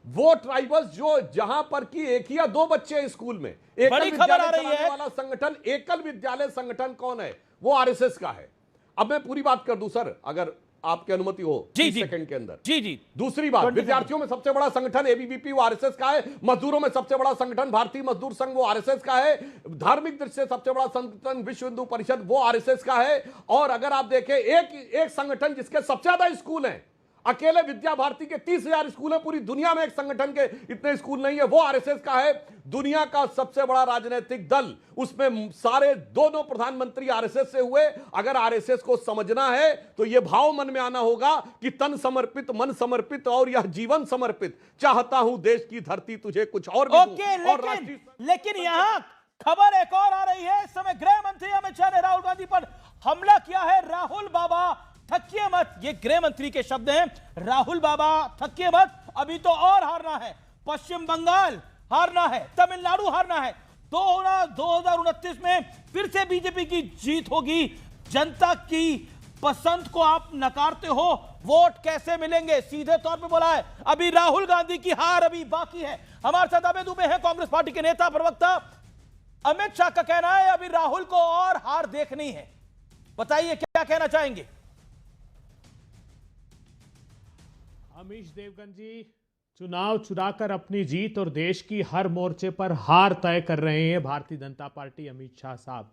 वो ट्राइबल्स जो जहां पर की एक या दो बच्चे स्कूल में, एकल विद्यालय चलाने वाला संगठन, एकल विद्यालय संगठन कौन है, वो आरएसएस का है। अब मैं पूरी बात कर दूं सर, अगर आपकी अनुमति हो 30 सेकंड के अंदर। जी। दूसरी बात, विद्यार्थियों में सबसे बड़ा संगठन एबीवीपी वो आरएसएस का है, मजदूरों में सबसे बड़ा संगठन भारतीय मजदूर संघ वो आरएसएस का है, धार्मिक दृष्टि से सबसे बड़ा संगठन विश्व हिंदू परिषद वो आरएसएस का है। और अगर आप देखें एक संगठन जिसके सबसे ज्यादा स्कूल हैं, अकेले विद्या भारती के 30,000 स्कूल हैं, पूरी दुनिया में एक संगठन के इतने स्कूल नहीं है, वो आरएसएस का है। दुनिया का सबसे बड़ा राजनीतिक दल, उसमें सारे दोनों प्रधानमंत्री आरएसएस से हुए। अगर आरएसएस को समझना है तो यह भाव मन में आना होगा कि तन समर्पित, मन समर्पित और यह जीवन समर्पित, चाहता हूं देश की धरती तुझे कुछ और भी दूं। लेकिन यहां खबर एक और आ रही है। इस समय गृह मंत्री अमित शाह ने राहुल गांधी पर हमला किया है। राहुल बाबा थकिए मत, ये गृह मंत्री के शब्द हैं। राहुल बाबा थकिए मत, अभी तो और हारना है। पश्चिम बंगाल हारना है, तमिलनाडु हारना है, 2029 में फिर से बीजेपी की जीत होगी। जनता की पसंद को आप नकारते हो, वोट कैसे मिलेंगे, सीधे तौर पे बोला है। अभी राहुल गांधी की हार अभी बाकी है। हमारे साथ अबे दुबे हैं, कांग्रेस पार्टी के नेता प्रवक्ता। अमित शाह का कहना है अभी राहुल को और हार देखनी है, बताइए क्या कहना चाहेंगे। अमीश देवगन जी चुनाव चुराकर अपनी जीत और देश की हर मोर्चे पर हार तय कर रहे हैं भारतीय जनता पार्टी अमित शाह साहब।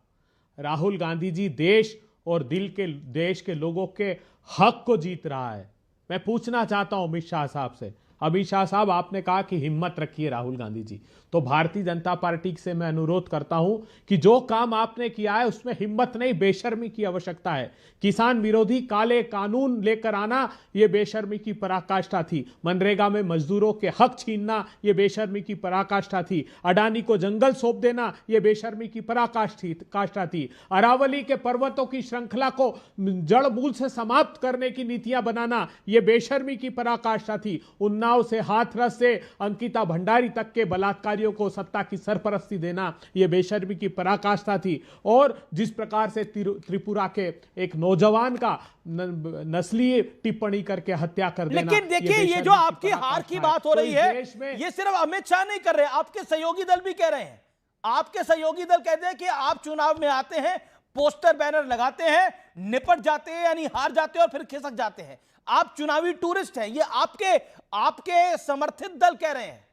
राहुल गांधी जी देश और देश के लोगों के हक को जीत रहा है। मैं पूछना चाहता हूं अमित शाह साहब से, अमित शाह साहब आपने कहा कि हिम्मत रखिए राहुल गांधी जी, तो भारतीय जनता पार्टी से मैं अनुरोध करता हूं कि जो काम आपने किया है उसमें हिम्मत नहीं बेशर्मी की आवश्यकता है। किसान विरोधी काले कानून लेकर आना यह बेशर्मी की पराकाष्ठा थी। मनरेगा में मजदूरों के हक छीनना यह बेशर्मी की पराकाष्ठा थी। अडानी को जंगल सौंप देना यह बेशर्मी की पराकाष्ठा थी। अरावली के पर्वतों की श्रृंखला को जड़ मूल से समाप्त करने की नीतियां बनाना यह बेशर्मी की पराकाष्ठा थी। उन्नाव से हाथरस से अंकिता भंडारी तक के बलात्कारियों को सत्ता की सरपरस्ती देना यह बेशर्मी की पराकाष्ठा थी। और जिस प्रकार से त्रिपुरा के एक नौजवान का नस्लीय टिप्पणी करके हत्या कर देना। लेकिन देखिए ये जो आपकी हार की बात हो रही है, ये सिर्फ अमित शाह नहीं कर रहे, आपके सहयोगी दल भी कह रहे हैं। आपके सहयोगी दल कहते हैं कि आप चुनाव में आते हैं, पोस्टर बैनर लगाते हैं, निपट जाते हैं यानी हार जाते हैं और फिर खिसक जाते हैं। आप चुनावी टूरिस्ट हैं, ये आपके समर्थित दल कह रहे हैं।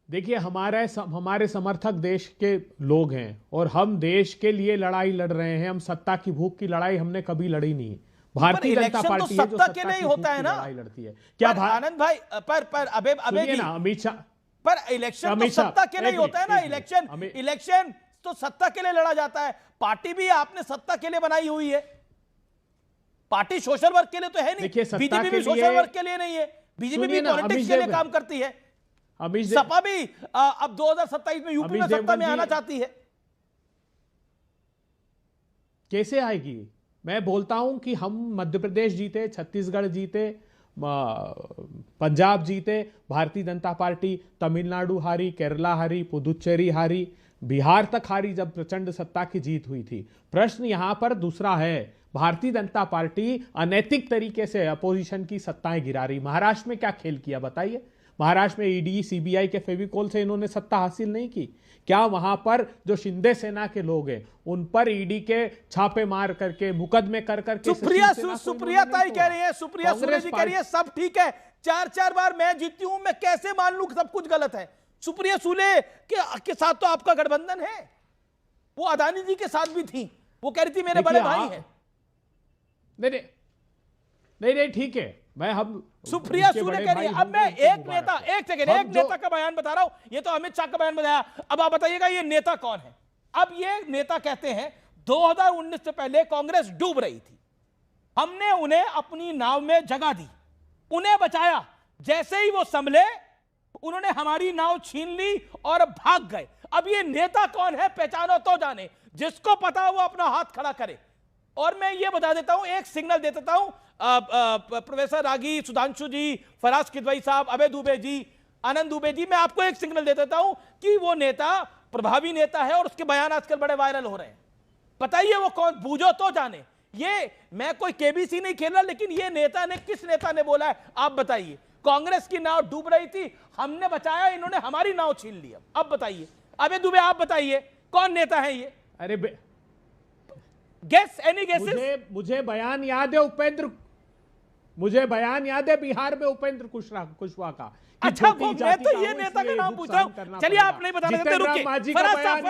देखिए हमारे समर्थक देश के लोग हैं और हम देश के लिए लड़ाई लड़ रहे हैं। हम सत्ता की भूख की लड़ाई हमने कभी लड़ी नहीं। भारतीय जनता पार्टी तो सत्ता के नहीं होता है ना, लड़ाई लड़ती है क्या आनंद भाई? पर अमित शाह, पर इलेक्शन तो सत्ता के नहीं होता है ना। इलेक्शन तो सत्ता के लिए लड़ा जाता है। पार्टी भी आपने सत्ता के लिए बनाई हुई है, पार्टी सोशल वर्क के लिए तो है नहीं। बीजेपी भी सोशल वर्क के लिए नहीं है, बीजेपी भी पॉलिटिक्स के लिए काम करती है। सपा भी अब 2027 में यूपी में सत्ता में आना चाहती है। कैसे आएगी? मैं बोलता हूं कि हम मध्य प्रदेश जीते, छत्तीसगढ़ जीते, पंजाब जीते, भारतीय जनता पार्टी तमिलनाडु हारी, केरला हारी, पुदुचेरी हारी, बिहार तक हारी जब प्रचंड सत्ता की जीत हुई थी। प्रश्न यहां पर दूसरा है, भारतीय जनता पार्टी अनैतिक तरीके से अपोजिशन की सत्ताएं गिरा रही। महाराष्ट्र में क्या खेल किया बताइए? महाराष्ट्र में ईडी सीबीआई के फेविकोल से इन्होंने सत्ता हासिल नहीं की क्या? वहां पर जो शिंदे सेना के लोग हैं उन पर ईडी के छापे मार करके मुकदमे कर करके सुप्रिया ताई कह रही है, सुप्रिया सुले जी कह रही है सब ठीक है, 4 बार मैं जीती हूं, मैं कैसे मान लूं सब कुछ गलत है? सुप्रिया सुले के साथ तो आपका गठबंधन है, वो अदानी जी के साथ भी थी, वो कह रही थी मेरे बड़े भाई हैं। नहीं ठीक है, मैं हम सुप्रिया उनके सूले बड़े कह भाई रही है। अब मैं हमने एक उनको नेता, मुबारक। एक सेकंड, हम एक जो- नेता का बयान बता रहा हूं। ये तो अमित शाह का बयान बताया। अब आप बताइएगा ये नेता कौन है। अब ये नेता कहते हैं 2019 से पहले कांग्रेस डूब रही थी, हमने उन्हें अपनी नाव में जगह दी, उन्हें बचाया। जैसे ही वो संभले उन्होंने हमारी नाव छीन ली और भाग गए। अब ये नेता कौन है पहचानो तो जाने, जिसको पता हो वो अपना हाथ खड़ा करे। और मैं ये बता देता हूं, एक सिग्नल दे देता हूं, प्रोफेसर रागी, सुधांशु जी, फराज किदवई साहब, अभय दुबे जी, आनंद दुबे जी, मैं आपको एक सिग्नल दे देता हूं कि वो नेता प्रभावी नेता है और उसके बयान आजकल बड़े वायरल हो रहे हैं। बताइए वो कौन, बूझो तो जाने। ये मैं कोई केबीसी नहीं खेल रहा, लेकिन ये नेता ने, किस नेता ने बोला है आप बताइए। कांग्रेस की नाव डूब रही थी, हमने बचाया, इन्होंने हमारी नाव छीन ली। अब बताइए अबे दुबे, आप बताइए कौन नेता है ये? अरे गेस, एनी गेसेस? मुझे बयान याद है मुझे बयान याद है बिहार में उपेंद्र कुशवाहा का। अच्छा, वो मैं तो ये नेता का नाम पूछ रहा हूं। चलिए आप नहीं बता रहे, रुकिए। फराज साहब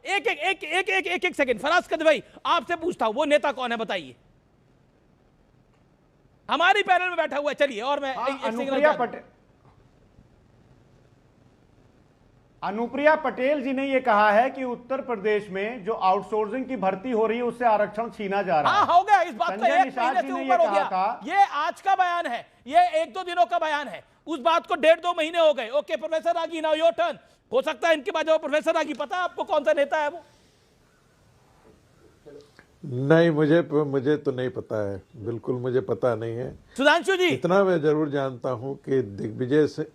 एक सेकंड, फराज किदवई आपसे पूछता हूं, वो नेता कौन है बताइए। हमारी पैनल में बैठा हुआ है। चलिए, और मैं अनुप्रिया पटेल जी ने यह कहा है कि उत्तर प्रदेश में जो आउटसोर्सिंग की भर्ती हो रही है उससे आरक्षण छीना जा रहा है। हाँ, हो गया, इस बात का 1 महीने से ऊपर हो गया। ये आज का बयान है, ये 1-2 दिनों का बयान है। उस बात को 1.5-2 महीने हो गए। Okay professor ragi, now your turn. हो सकता है इनके बाद जो प्रोफेसर रागी, पता है आपको कौन सा नेता है वो? नहीं, मुझे तो नहीं पता है, बिल्कुल मुझे पता नहीं है। सुधांशु जी, इतना मैं जरूर जानता हूं कि दिग्विजय से,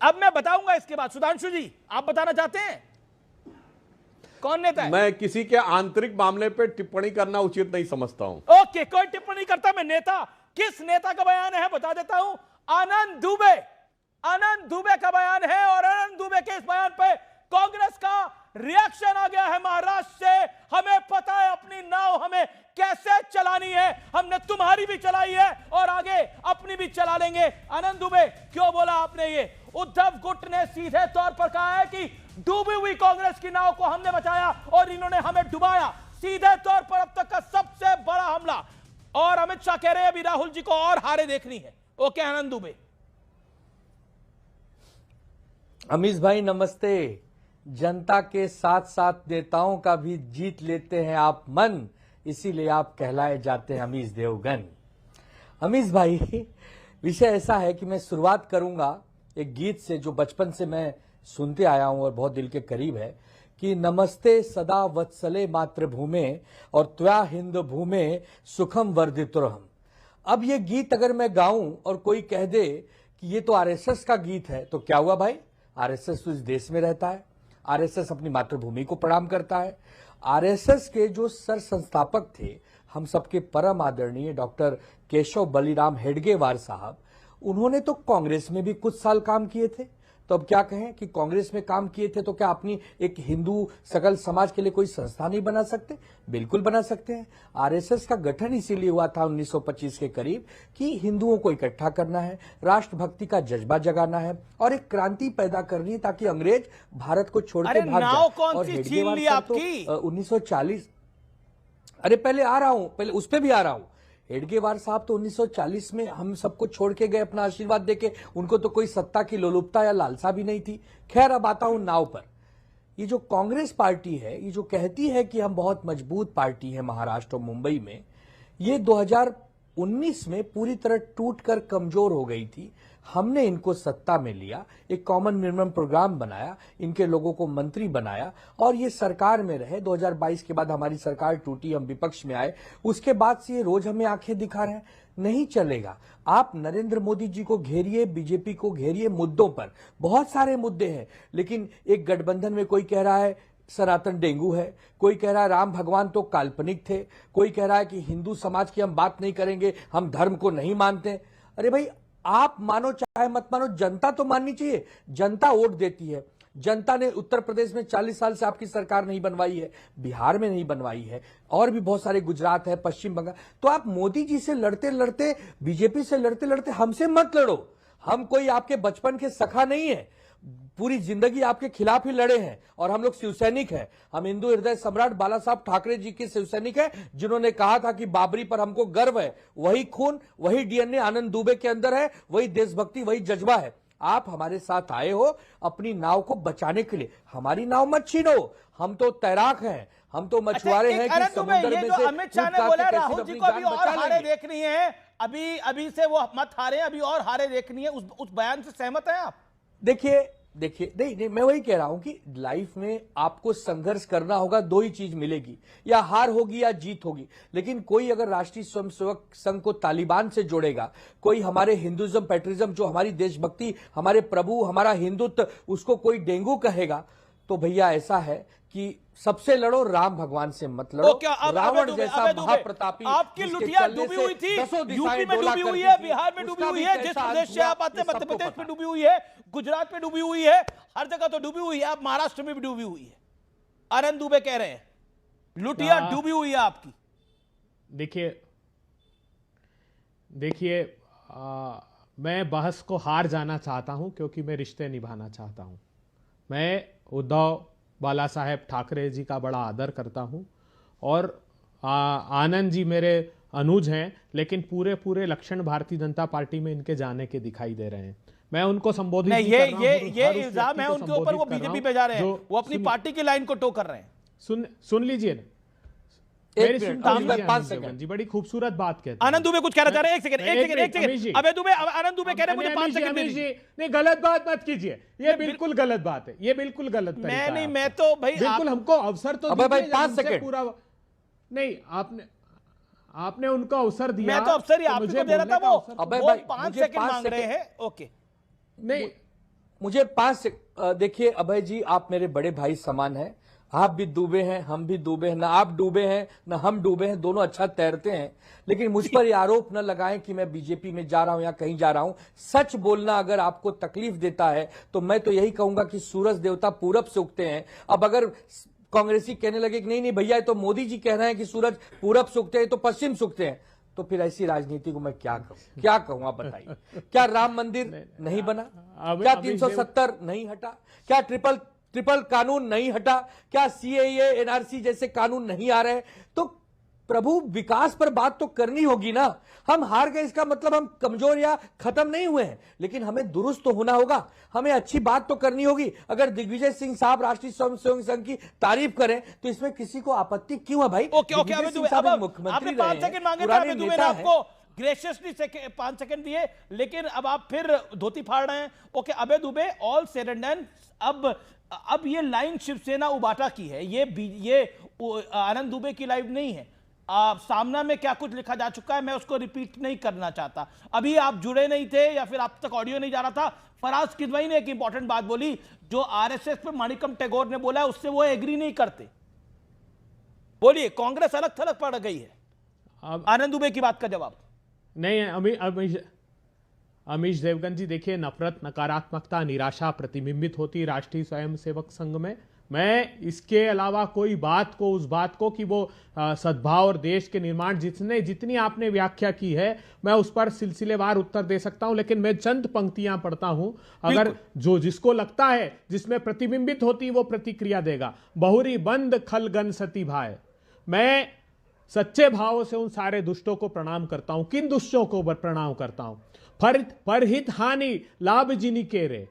अब मैं बताऊंगा इसके बाद। सुधांशु जी, आप बताना चाहते हैं कौन नेता है? मैं किसी के आंतरिक मामले पे टिप्पणी करना उचित नहीं समझता हूं। ओके, कोई टिप्पणी करता मैं नेता, किस नेता का बयान है बता देता हूं। आनंद दुबे का बयान है, और आनंद दुबे के इस बयान पे कांग्रेस का रिएक्शन आ गया है महाराष्ट्र से। हमें पता है अपनी नाव हमें कैसे चलानी है, हमने तुम्हारी भी चलाई है और आगे अपनी भी चला लेंगे। आनंद दुबे, क्यों बोला आपने ये? उद्धव गुट ने सीधे तौर पर कहा है कि डूबी हुई कांग्रेस की नाव को हमने बचाया और इन्होंने हमें डुबाया। सीधे तौर पर अब तक का सबसे बड़ा हमला। और अमित शाह कह रहे हैं अभी राहुल जी को और हारे देखनी है। ओके आनंद दुबे। अमीश भाई नमस्ते। जनता के साथ साथ नेताओं का भी जीत लेते हैं आप मन, इसीलिए आप कहलाए जाते हैं अमीश देवगन। अमीश भाई, विषय ऐसा है कि मैं शुरुआत करूंगा एक गीत से जो बचपन से मैं सुनते आया हूं और बहुत दिल के करीब है कि नमस्ते सदा वत्सले मातृभूमे और त्वया हिंद भूमे सुखम वर्धितुरहम। अब ये गीत अगर मैं गाऊं और कोई कह दे कि ये तो आरएसएस का गीत है, तो क्या हुआ भाई? आरएसएस तो इस देश में रहता है, आरएसएस अपनी मातृभूमि को प्रणाम करता है। आरएसएस के जो सर संस्थापक थे, हम सबके परम आदरणीय डॉक्टर केशव बलिराम हेडगेवार साहब, उन्होंने तो कांग्रेस में भी कुछ साल काम किए थे। तो अब क्या कहें कि कांग्रेस में काम किए थे तो क्या अपनी एक हिंदू सकल समाज के लिए कोई संस्था नहीं बना सकते? बिल्कुल बना सकते हैं। आरएसएस का गठन इसीलिए हुआ था 1925 के करीब कि हिंदुओं को इकट्ठा करना है, राष्ट्रभक्ति का जज्बा जगाना है और एक क्रांति पैदा करनी है ताकि अंग्रेज भारत को छोड़ के भाग जाए। और हेडगेवार साहब तो 1940, अरे पहले आ रहा हूं, पहले उस पर भी आ रहा हूं। हेडगेवार साहब तो 1940 में हम सबको छोड़ के गए अपना आशीर्वाद देके। उनको तो कोई सत्ता की लोलुपता या लालसा भी नहीं थी। खैर, अब आता हूं नाव पर। ये जो कांग्रेस पार्टी है, ये जो कहती है कि हम बहुत मजबूत पार्टी है महाराष्ट्र और मुंबई में, ये 2019 में पूरी तरह टूटकर कमजोर हो गई थी। हमने इनको सत्ता में लिया, एक कॉमन मिनिमम प्रोग्राम बनाया, इनके लोगों को मंत्री बनाया और ये सरकार में रहे। 2022 के बाद हमारी सरकार टूटी, हम विपक्ष में आए। उसके बाद से ये रोज हमें आंखें दिखा रहे हैं। नहीं चलेगा। आप नरेंद्र मोदी जी को घेरिए, बीजेपी को घेरिए मुद्दों पर, बहुत सारे मुद्दे हैं, लेकिन एक गठबंधन में कोई कह रहा है सनातन डेंगू है, कोई कह रहा है राम भगवान तो काल्पनिक थे, कोई कह रहा है कि हिंदू समाज की हम बात नहीं करेंगे, हम धर्म को नहीं मानते। अरे भाई, आप मानो चाहे मत मानो, जनता तो माननी चाहिए। जनता वोट देती है। जनता ने उत्तर प्रदेश में 40 साल से आपकी सरकार नहीं बनवाई है, बिहार में नहीं बनवाई है, और भी बहुत सारे, गुजरात है, पश्चिम बंगाल। तो आप मोदी जी से लड़ते लड़ते, बीजेपी से लड़ते लड़ते हमसे मत लड़ो। हम कोई आपके बचपन के सखा नहीं है। पूरी जिंदगी आपके खिलाफ ही लड़े हैं और हम लोग शिवसैनिक हैं। हम हिंदू हृदय सम्राट बाला साहब ठाकरे जी के शिवसैनिक हैं, जिन्होंने कहा था कि बाबरी पर हमको गर्व है। वही खून, वही डीएनए आनंद दुबे के अंदर है, वही देशभक्ति, वही जज्बा है। आप हमारे साथ आए हो अपनी नाव को बचाने के लिए। हमारी नाव मत छीनो, हम तो तैराक हैं, हम तो मछुआरे हैं कि समुद्र में से अमित शाह ने बोला राहुल जी को अभी और हारे देखनी है, अभी से वो मत हारे, अभी और हारे देखनी है, उस बयान से सहमत हैं आप? देखिए नहीं, मैं वही कह रहा हूं कि लाइफ में आपको संघर्ष करना होगा, दो ही चीज मिलेगी, या हार होगी या जीत होगी। लेकिन कोई अगर राष्ट्रीय स्वयंसेवक संघ को तालिबान से जोड़ेगा, कोई हमारे हिंदुइज्म पैट्रिज्म, जो हमारी देशभक्ति, हमारे प्रभु, हमारा हिंदुत्व, उसको कोई डेंगू कहेगा, तो भैया ऐसा है कि सबसे लड़ो, राम भगवान से मत लड़ो। रावण जैसा महाप्रतापी, आपकी लुटिया डूबी हुई थी, यूपी में डूबी हुई है, बिहार में डूबी हुई है, जिस प्रदेश से आप आते हैं मध्य प्रदेश में डूबी हुई है, गुजरात में डूबी हुई है, हर जगह तो डूबी हुई है। आप महाराष्ट्र में भी डूबी हुई है। आनंद दुबे कह रहे हैं लुटिया डूबी हुई है आपकी। देखिए मैं बहस को हार जाना चाहता हूं, क्योंकि मैं रिश्ते निभाना चाहता हूं। मैं उद्धव बाला साहेब ठाकरे जी का बड़ा आदर करता हूं और आनंद जी मेरे अनुज हैं, लेकिन पूरे लक्षण भारतीय जनता पार्टी में इनके जाने के दिखाई दे रहे हैं। मैं उनको संबोधित नहीं कर रहा हूं, ये इल्जाम है उनके ऊपर, वो बीजेपी पे जा रहे हैं, वो अपनी पार्टी की लाइन को टो कर रहे हैं। सुन लीजिए ना, जी बड़ी खूबसूरत बात कहते हैं। आनंद दुबे कुछ कहना चाह रहे हैं, एक सेकंड। अबे दुबे, आनंद दुबे कह रहे हैं मुझे 5 सेकंड दीजिए। नहीं, गलत बात मत कीजिए, ये बिल्कुल गलत बात है, ये बिल्कुल गलत तरीका है। मैं तो भाई बिल्कुल हमको अवसर तो भाई 5 सेकंड पूरा नहीं, आपने उनको अवसर दिया। मैं तो अवसर ही आपको दे रहा था, वो 5 सेकंड मांग रहे हैं। ओके, नहीं मुझे 5 सेकंड। देखिए अभय जी, आप मेरे बड़े भाई समान हैं, आप भी डूबे हैं, हम भी डूबे हैं, ना आप डूबे हैं ना हम डूबे हैं, दोनों अच्छा तैरते हैं। लेकिन मुझ पर यह आरोप न लगाएं कि मैं बीजेपी में जा रहा हूं या कहीं जा रहा हूं। सच बोलना अगर आपको तकलीफ देता है तो मैं तो यही कहूंगा कि सूरज देवता पूरब से उगते हैं। अब अगर कांग्रेसी कहने लगे कि नहीं भैया, तो मोदी जी कह रहे हैं कि सूरज पूरब से उगते हैं तो पश्चिम से उगते हैं, तो फिर ऐसी राजनीति को मैं क्या कहूं आप बताइए। क्या राम मंदिर नहीं बना? क्या 370 नहीं हटा? क्या ट्रिपल कानून नहीं हटा? क्या सीएए एनआरसी जैसे कानून नहीं आ रहे? तो प्रभु विकास पर बात तो करनी होगी ना। हम हार गए इसका मतलब हम कमजोर या खत्म नहीं हुए हैं, लेकिन हमें दुरुस्त तो होना होगा, हमें अच्छी बात तो करनी होगी। अगर दिग्विजय सिंह साहब राष्ट्रीय स्वयंसेवक संघ की तारीफ करें तो इसमें किसी को आपत्ति क्यों है भाई? आपने 5 सेकंड मांगे थे, आपको ग्रेशियसली 5 सेकंड दिए, लेकिन अब आप फिर धोती फाड़ रहे हैं। ओके अबे Dubey, all said and done, अब ये लाइन शिवसेना उबाटा की है, ये आनंद दुबे की लाइन नहीं है। सामना में क्या कुछ लिखा जा चुका है, मैं उसको रिपीट नहीं करना चाहता। अभी आप जुड़े नहीं थे या फिर आप तक ऑडियो नहीं जा रहा था। फराज किदवई ने एक इंपॉर्टेंट बात बोली, जो आरएसएस पे माणिकम टैगोर ने बोला है उससे वो एग्री नहीं करते। बोलिए, कांग्रेस अलग थलग पड़ गई है। आनंद दुबे की बात का जवाब नहीं। अमीश देवगन जी, देखिए नफरत, नकारात्मकता, निराशा प्रतिबिंबित होती राष्ट्रीय स्वयंसेवक संघ में। मैं इसके अलावा कोई बात को, उस बात को कि वो सद्भाव और देश के निर्माण जितनी आपने व्याख्या की है, मैं उस पर सिलसिलेवार उत्तर दे सकता हूं, लेकिन मैं चंद पंक्तियां पढ़ता हूं। अगर जो जिसको लगता है जिसमें प्रतिबिंबित होती वो प्रतिक्रिया देगा। बहुरी बंद खलगन सती भाई, मैं सच्चे भाव से उन सारे दुष्टों को प्रणाम करता हूं। किन दुष्टों को प्रणाम करता हूं? परहित हानि लाभ जिनी के रे,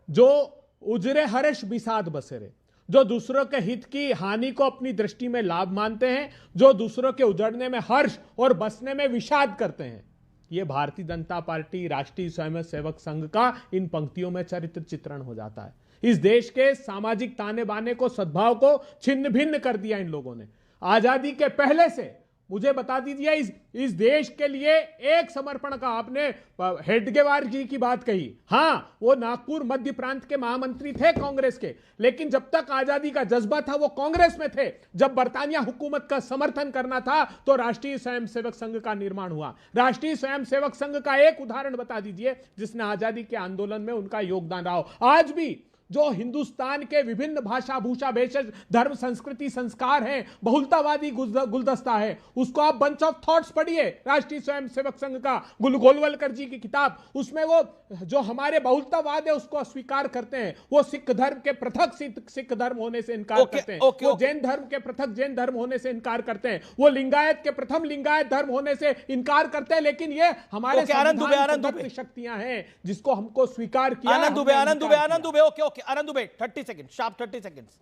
जो उजरे हर्ष विषाद बसेरे, जो दूसरों के हित की हानि को अपनी दृष्टि में लाभ मानते हैं, जो दूसरों के उजड़ने में हर्ष और बसने में विषाद करते हैं। यह भारतीय जनता पार्टी राष्ट्रीय स्वयंसेवक संघ का इन पंक्तियों में चरित्र चित्रण हो जाता है। इस देश के सामाजिक ताने बाने को, सद्भाव को छिन्न भिन्न कर दिया इन लोगों ने। आजादी के पहले से मुझे बता दीजिए, इस देश के लिए एक समर्पण का, आपने हेडगेवार जी की बात कही, हां वो नागपुर मध्य प्रांत के महामंत्री थे कांग्रेस के, लेकिन जब तक आजादी का जज्बा था वो कांग्रेस में थे। जब बरतानिया हुकूमत का समर्थन करना था तो राष्ट्रीय स्वयंसेवक संघ का निर्माण हुआ। राष्ट्रीय स्वयंसेवक संघ का एक उदाहरण बता दीजिए जिसने आजादी के आंदोलन में उनका योगदान रहा हो। आज भी जो हिंदुस्तान के विभिन्न भाषा भूषा भेषज धर्म संस्कृति संस्कार हैं, बहुलतावादी गुलदस्ता है, उसको आप बंच ऑफ थॉट्स पढ़िए, राष्ट्रीय स्वयंसेवक संघ का गोलवलकर जी की किताब। उसमें वो जो हमारे बहुलतावाद है उसको अस्वीकार करते हैं, वो सिख धर्म के पृथक सिख धर्म होने से इनकार करते हैं, वो जैन धर्म के पृथक जैन धर्म होने से इनकार करते हैं, वो लिंगायत के प्रथम लिंगायत धर्म होने से इनकार करते हैं। लेकिन ये हमारे संविधान शक्तियां हैं जिसको हमको स्वीकार किया। आनंद दुबे ओके आनंद दुबे 30 सेकंड, शार्प 30 सेकंड्स।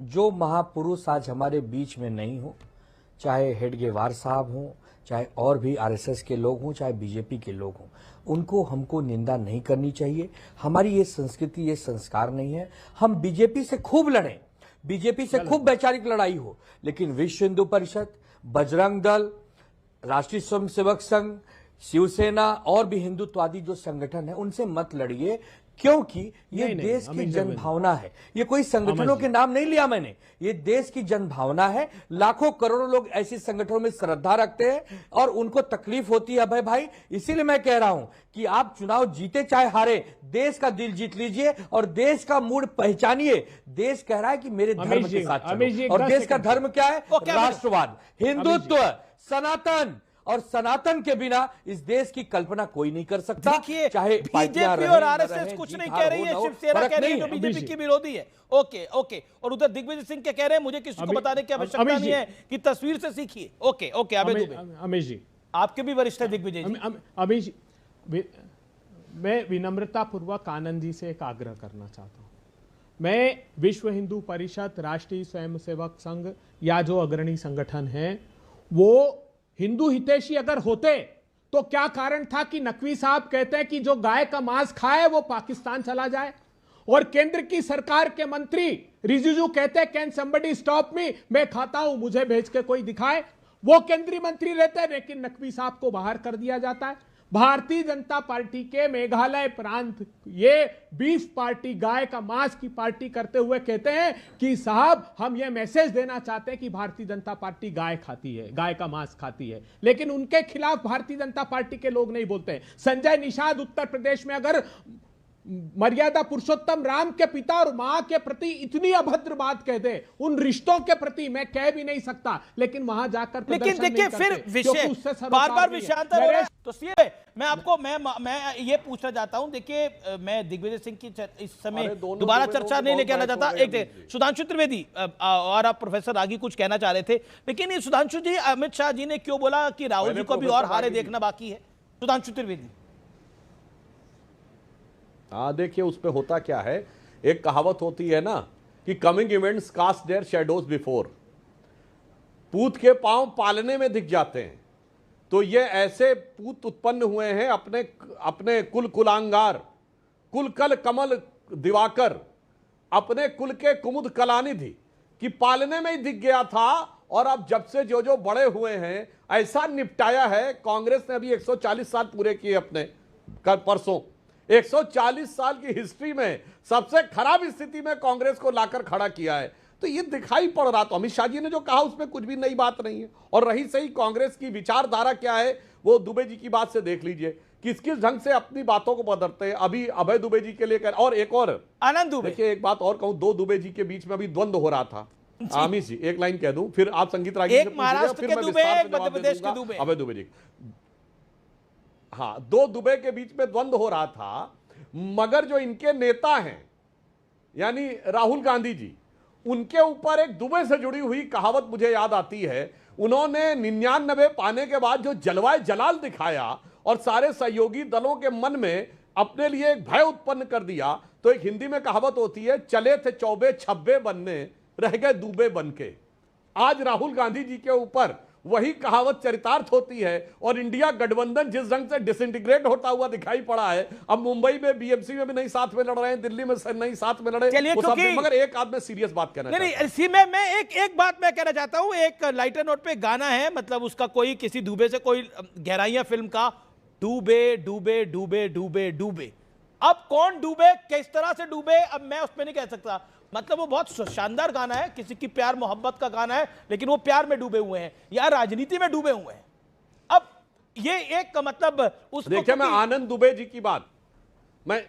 जो महापुरुष आज हमारे बीच में नहीं हो, चाहे हेडगेवार साहब हो, चाहे और भी आरएसएस के लोग हों, चाहे बीजेपी के लोग हों, उनको हमको निंदा नहीं करनी चाहिए। हमारी ये संस्कृति, ये संस्कार नहीं है। हम बीजेपी से खूब लड़ें, बीजेपी से खूब वैचारिक लड़ाई हो, लेकिन विश्व हिंदू परिषद, बजरंग दल, राष्ट्रीय स्वयंसेवक संघ, शिवसेना और भी हिंदुत्ववादी जो संगठन है उनसे मत लड़िए, क्योंकि ये देश की जनभावना है। ये कोई संगठनों के नाम नहीं लिया मैंने, ये देश की जनभावना है। लाखों करोड़ों लोग ऐसे संगठनों में श्रद्धा रखते हैं और उनको तकलीफ होती है अभय भाई। इसीलिए मैं कह रहा हूं कि आप चुनाव जीते चाहे हारे, देश का दिल जीत लीजिए और देश का मूड पहचानिए। देश कह रहा है कि मेरे धर्म के साथ चलो, और देश का धर्म क्या है? राष्ट्रवाद, हिंदुत्व, सनातन। और सनातन के बिना इस देश की कल्पना कोई नहीं कर सकता। चाहे बीजेपी और आरएसएस कुछ नहीं कह रही है, शिवसेना कह रही है जो बीजेपी की विरोधी है। ओके और उधर दिग्विजय सिंह के कह रहे हैं मुझे किसी को बताने की आवश्यकता नहीं है कि तस्वीर से सीखिए। ओके अमीश जी, आपके भी वरिष्ठ है दिग्विजय जी। अमीश, मैं विनम्रता पूर्वक आनंद जी से एक आग्रह करना चाहता हूं। मैं विश्व हिंदू परिषद, राष्ट्रीय स्वयंसेवक संघ या जो अग्रणी संगठन है, वो हिंदू हितैषी अगर होते तो क्या कारण था कि नकवी साहब कहते हैं कि जो गाय का मांस खाए वो पाकिस्तान चला जाए, और केंद्र की सरकार के मंत्री रिजिजू कहते हैं कैन समबडी स्टॉप मी, मैं खाता हूं मुझे भेज के कोई दिखाए। वो केंद्रीय मंत्री रहते हैं, लेकिन नकवी साहब को बाहर कर दिया जाता है। भारतीय जनता पार्टी के मेघालय प्रांत ये बीफ पार्टी, गाय का मांस की पार्टी करते हुए कहते हैं कि साहब हम ये मैसेज देना चाहते हैं कि भारतीय जनता पार्टी गाय खाती है, गाय का मांस खाती है, लेकिन उनके खिलाफ भारतीय जनता पार्टी के लोग नहीं बोलते। संजय निषाद उत्तर प्रदेश में अगर मर्यादा पुरुषोत्तम राम के पिता और मां के प्रति इतनी अभद्र बात कह दे, उन रिश्तों के प्रति मैं कह भी नहीं सकता, लेकिन वहां जाकर लेकिन देखिए फिर विषय बार-बार विषयांतर हो रहा है। तो सीधे मैं आपको मैं ये पूछना चाहता हूं, देखिए मैं दिग्विजय सिंह की इस समय दोबारा चर्चा नहीं लेके आना चाहता। एक सुधांशु त्रिवेदी और आप प्रोफेसर रागी कुछ कहना चाह रहे थे, लेकिन ये सुधांशु जी, अमित शाह जी ने क्यों बोला कि राहुल जी को भी और हारे देखना बाकी है? सुधांशु त्रिवेदी, देखिए उस पे होता क्या है, एक कहावत होती है ना कि coming events cast their shadows before. पूत के पांव पालने में दिख जाते हैं, तो ये ऐसे पूत उत्पन्न हुए हैं अपने कुल कुलांगार, कुल कल कमल दिवाकर, अपने कुल के कुमुद कलानिधि कि पालने में ही दिख गया था। और अब जब से जो बड़े हुए हैं ऐसा निपटाया है। कांग्रेस ने अभी 140 साल पूरे किए अपने, कल परसों 140 साल की हिस्ट्री में सबसे खराब स्थिति में कांग्रेस को लाकर खड़ा किया है। तो ये दिखाई पड़ रहा। तो अमित शाह जी ने जो कहा उसमें कुछ भी नई बात नहीं है। और रही सही कांग्रेस की विचारधारा क्या है, वो दुबे जी की बात से देख लीजिए किस किस ढंग से अपनी बातों को बदलते हैं। अभी अभय दुबे जी के लिए और एक और आनंद दुबे, देखिए एक बात और कहूं, दो दुबे जी के बीच में अभी द्वंद्व हो रहा था। आमिर जी एक लाइन कह दूं, फिर आप संगीत रागी एक महाराष्ट्र के दुबे, एक मध्य प्रदेश के दुबे, अभय दुबे जी। हाँ, दो दुबे के बीच में द्वंद्व हो रहा था, मगर जो इनके नेता हैं यानी राहुल गांधी जी, उनके ऊपर एक दुबे से जुड़ी हुई कहावत मुझे याद आती है। उन्होंने 99 पाने के बाद जो जलवाए जलाल दिखाया और सारे सहयोगी दलों के मन में अपने लिए एक भय उत्पन्न कर दिया। तो एक हिंदी में कहावत होती है, चले थे चौबे छब्बे बनने, रह गए दुबे बनके। आज राहुल गांधी जी के ऊपर वही कहावत चरितार्थ होती है और इंडिया गठबंधन जिस ढंग से डिसइंटीग्रेट होता हुआ दिखाई पड़ा है। अब मुंबई में बीएमसी में भी नहीं साथ में लड़ रहे हैं, दिल्ली में नहीं साथ में लड़े, मगर एक आदमी सीरियस बात कहना मैं एक बात मैं कहना चाहता हूं। एक लाइटर नोट पे गाना है, मतलब उसका कोई किसी डूबे से कोई गहराइयां फिल्म का, डूबे डूबे डूबे डूबे डूबे। अब कौन डूबे, किस तरह से डूबे, अब मैं उस पर नहीं कह सकता। मतलब वो बहुत शानदार गाना है, किसी की प्यार मोहब्बत का गाना है, लेकिन वो प्यार में डूबे हुए हैं या राजनीति में डूबे हुए हैं। अब ये एक मतलब उसको देखिए, मैं आनंद दुबे जी की बात, मैं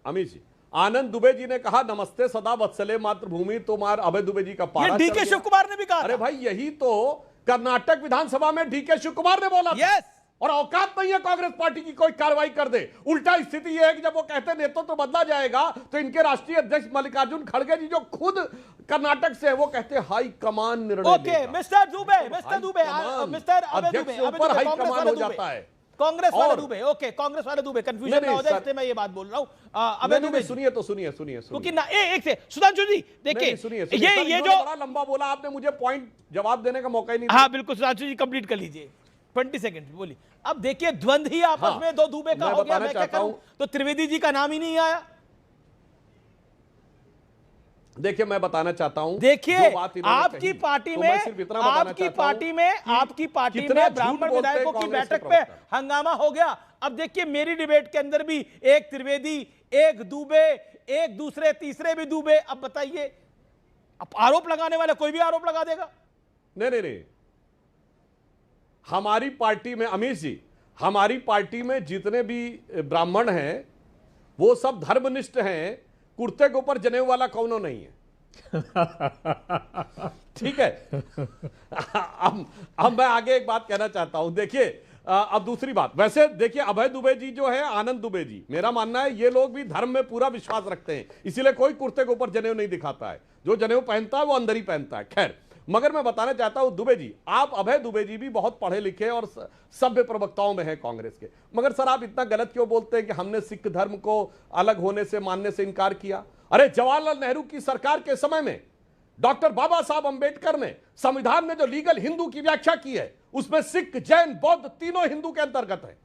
अमित जी, आनंद दुबे जी ने कहा नमस्ते सदा वत्सले मातृभूमि, तुम्हार अभय दुबे जी का पारा डीके शिव कुमार ने भी कहा। अरे भाई यही तो कर्नाटक विधानसभा में डीके शिव कुमार ने बोला। यस। और औकात नहीं है कांग्रेस पार्टी की कोई कार्रवाई कर दे। उल्टा स्थिति यह है कि जब वो कहते हैं नेतृत्व तो बदला जाएगा, तो इनके राष्ट्रीय अध्यक्ष मल्लिकार्जुन खड़गे जी जो खुद कर्नाटक से है, वो कहते हैं हाई कमान निर्णय okay mister Dubey, mister Dubey, mister Abhay Dubey, ऊपर हाई कमान हो जाता है कांग्रेस वाले दुबे। ओके, कांग्रेस वाले दुबे, कंफ्यूजन ना हो जाए, इसलिए मैं ये बात बोल रहा हूं। अभय दुबे सुनिए तो सुनिए क्योंकि ना एक से सुधांशु जी देखिए, ये जो बड़ा लंबा बोला आपने, मुझे पॉइंट जवाब देने का मौका ही नहीं। हाँ बिल्कुल, सुधांशु जी कंप्लीट कर लीजिए, 20 सेकंड बोलिए। अब देखिए द्वंद्व ही आपस में दो दुबे का हो गया, मैं क्या करूं? तो त्रिवेदी जी का नाम ही नहीं आया। देखिए मैं बताना चाहता हूं, देखिए आपकी पार्टी में, आपकी पार्टी में ब्राह्मण विधायकों की बैठक पे हंगामा हो गया। अब देखिए मेरी डिबेट के अंदर भी एक त्रिवेदी, एक दुबे, एक दूसरे तीसरे भी दुबे। अब बताइए, अब आरोप लगाने वाले कोई भी आरोप लगा देगा। नहीं, हमारी पार्टी में अमीश जी, हमारी पार्टी में जितने भी ब्राह्मण हैं वो सब धर्मनिष्ठ हैं। कुर्ते के ऊपर जनेऊ वाला कौनो नहीं है। ठीक है। अब मैं आगे एक बात कहना चाहता हूं। देखिए अब दूसरी बात, वैसे देखिए अभय दुबे जी जो है, आनंद दुबे जी, मेरा मानना है ये लोग भी धर्म में पूरा विश्वास रखते हैं, इसीलिए कोई कुर्ते के ऊपर जनेऊ नहीं दिखाता है। जो जनेऊ पहनता है वो अंदर ही पहनता है। खैर, मगर मैं बताना चाहता हूं दुबे जी, आप अभय दुबे जी भी बहुत पढ़े लिखे और सभ्य प्रवक्ताओं में हैं कांग्रेस के, मगर सर आप इतना गलत क्यों बोलते हैं कि हमने सिख धर्म को अलग होने से, मानने से इनकार किया? अरे जवाहरलाल नेहरू की सरकार के समय में डॉक्टर बाबा साहब अंबेडकर ने संविधान में जो लीगल हिंदू की व्याख्या की है, उसमें सिख, जैन, बौद्ध तीनों हिंदू के अंतर्गत है।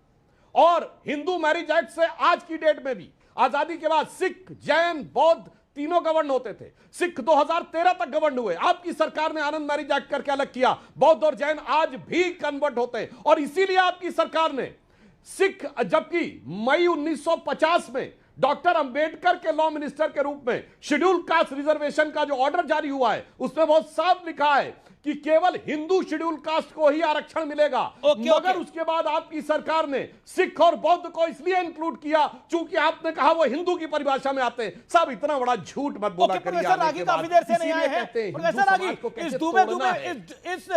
और हिंदू मैरिज एक्ट से आज की डेट में भी, आजादी के बाद सिख, जैन, बौद्ध तीनों गवर्न होते थे। सिख 2013 तक गवर्न हुए। आपकी सरकार ने आनंद मैरिज एक्ट करके अलग किया। बौद्ध और जैन आज भी कन्वर्ट होते हैं। और इसीलिए आपकी सरकार ने सिख, जबकि मई 1950 में डॉक्टर अंबेडकर के लॉ मिनिस्टर के रूप में शेड्यूल कास्ट रिजर्वेशन का जो ऑर्डर जारी हुआ है, उसमें बहुत साफ लिखा है कि केवल हिंदू शेड्यूल कास्ट को ही आरक्षण मिलेगा। मगर उसके बाद आपकी सरकार ने सिख और बौद्ध को इसलिए इंक्लूड किया क्योंकि आपने कहा वो हिंदू की परिभाषा में आते हैं। सब इतना बड़ा झूठ मत बोला करिए। प्रोफेसर रागी काफी देर से नहीं आए हैं। प्रोफेसर रागी, इस दुबे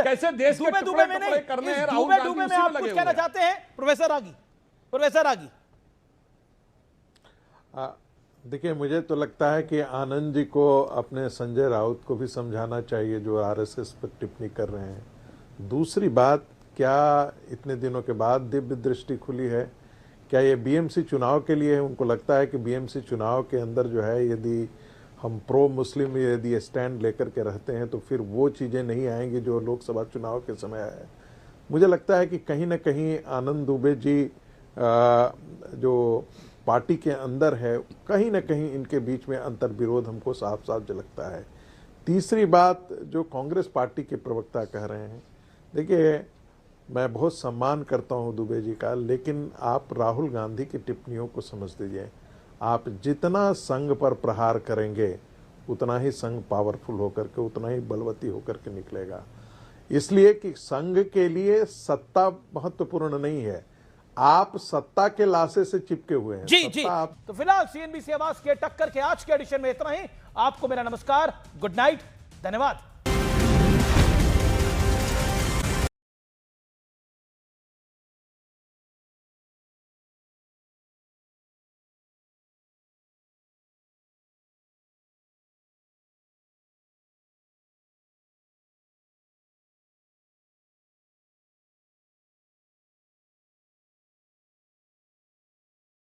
कैसे देश के टुकड़े टुकड़े करने हैं, राहुल गांधी में आप कुछ कहना चाहते हैं? प्रोफेसर रागी देखिए, मुझे तो लगता है कि आनंद जी को अपने संजय राउत को भी समझाना चाहिए जो आरएसएस पर टिप्पणी कर रहे हैं। दूसरी बात, क्या इतने दिनों के बाद दिव्य दृष्टि खुली है? क्या ये बीएमसी चुनाव के लिए है? उनको लगता है कि बीएमसी चुनाव के अंदर जो है, यदि हम प्रो मुस्लिम यदि स्टैंड लेकर के रहते हैं तो फिर वो चीज़ें नहीं आएंगी जो लोकसभा चुनाव के समय है। मुझे लगता है कि कहीं ना कहीं आनंद दुबे जी जो पार्टी के अंदर है, कहीं ना कहीं इनके बीच में अंतर विरोध हमको साफ साफ झलकता है। तीसरी बात, जो कांग्रेस पार्टी के प्रवक्ता कह रहे हैं, देखिए मैं बहुत सम्मान करता हूं दुबे जी का, लेकिन आप राहुल गांधी की टिप्पणियों को समझ लीजिए। आप जितना संघ पर प्रहार करेंगे उतना ही संघ पावरफुल होकर के, उतना ही बलवती होकर के निकलेगा। इसलिए कि संघ के लिए सत्ता महत्वपूर्ण नहीं है, आप सत्ता के लाशे से चिपके हुए हैं। जी। तो फिलहाल सीएनबीसी आवाज के टक्कर के आज के एडिशन में इतना ही। आपको मेरा नमस्कार, गुड नाइट, धन्यवाद।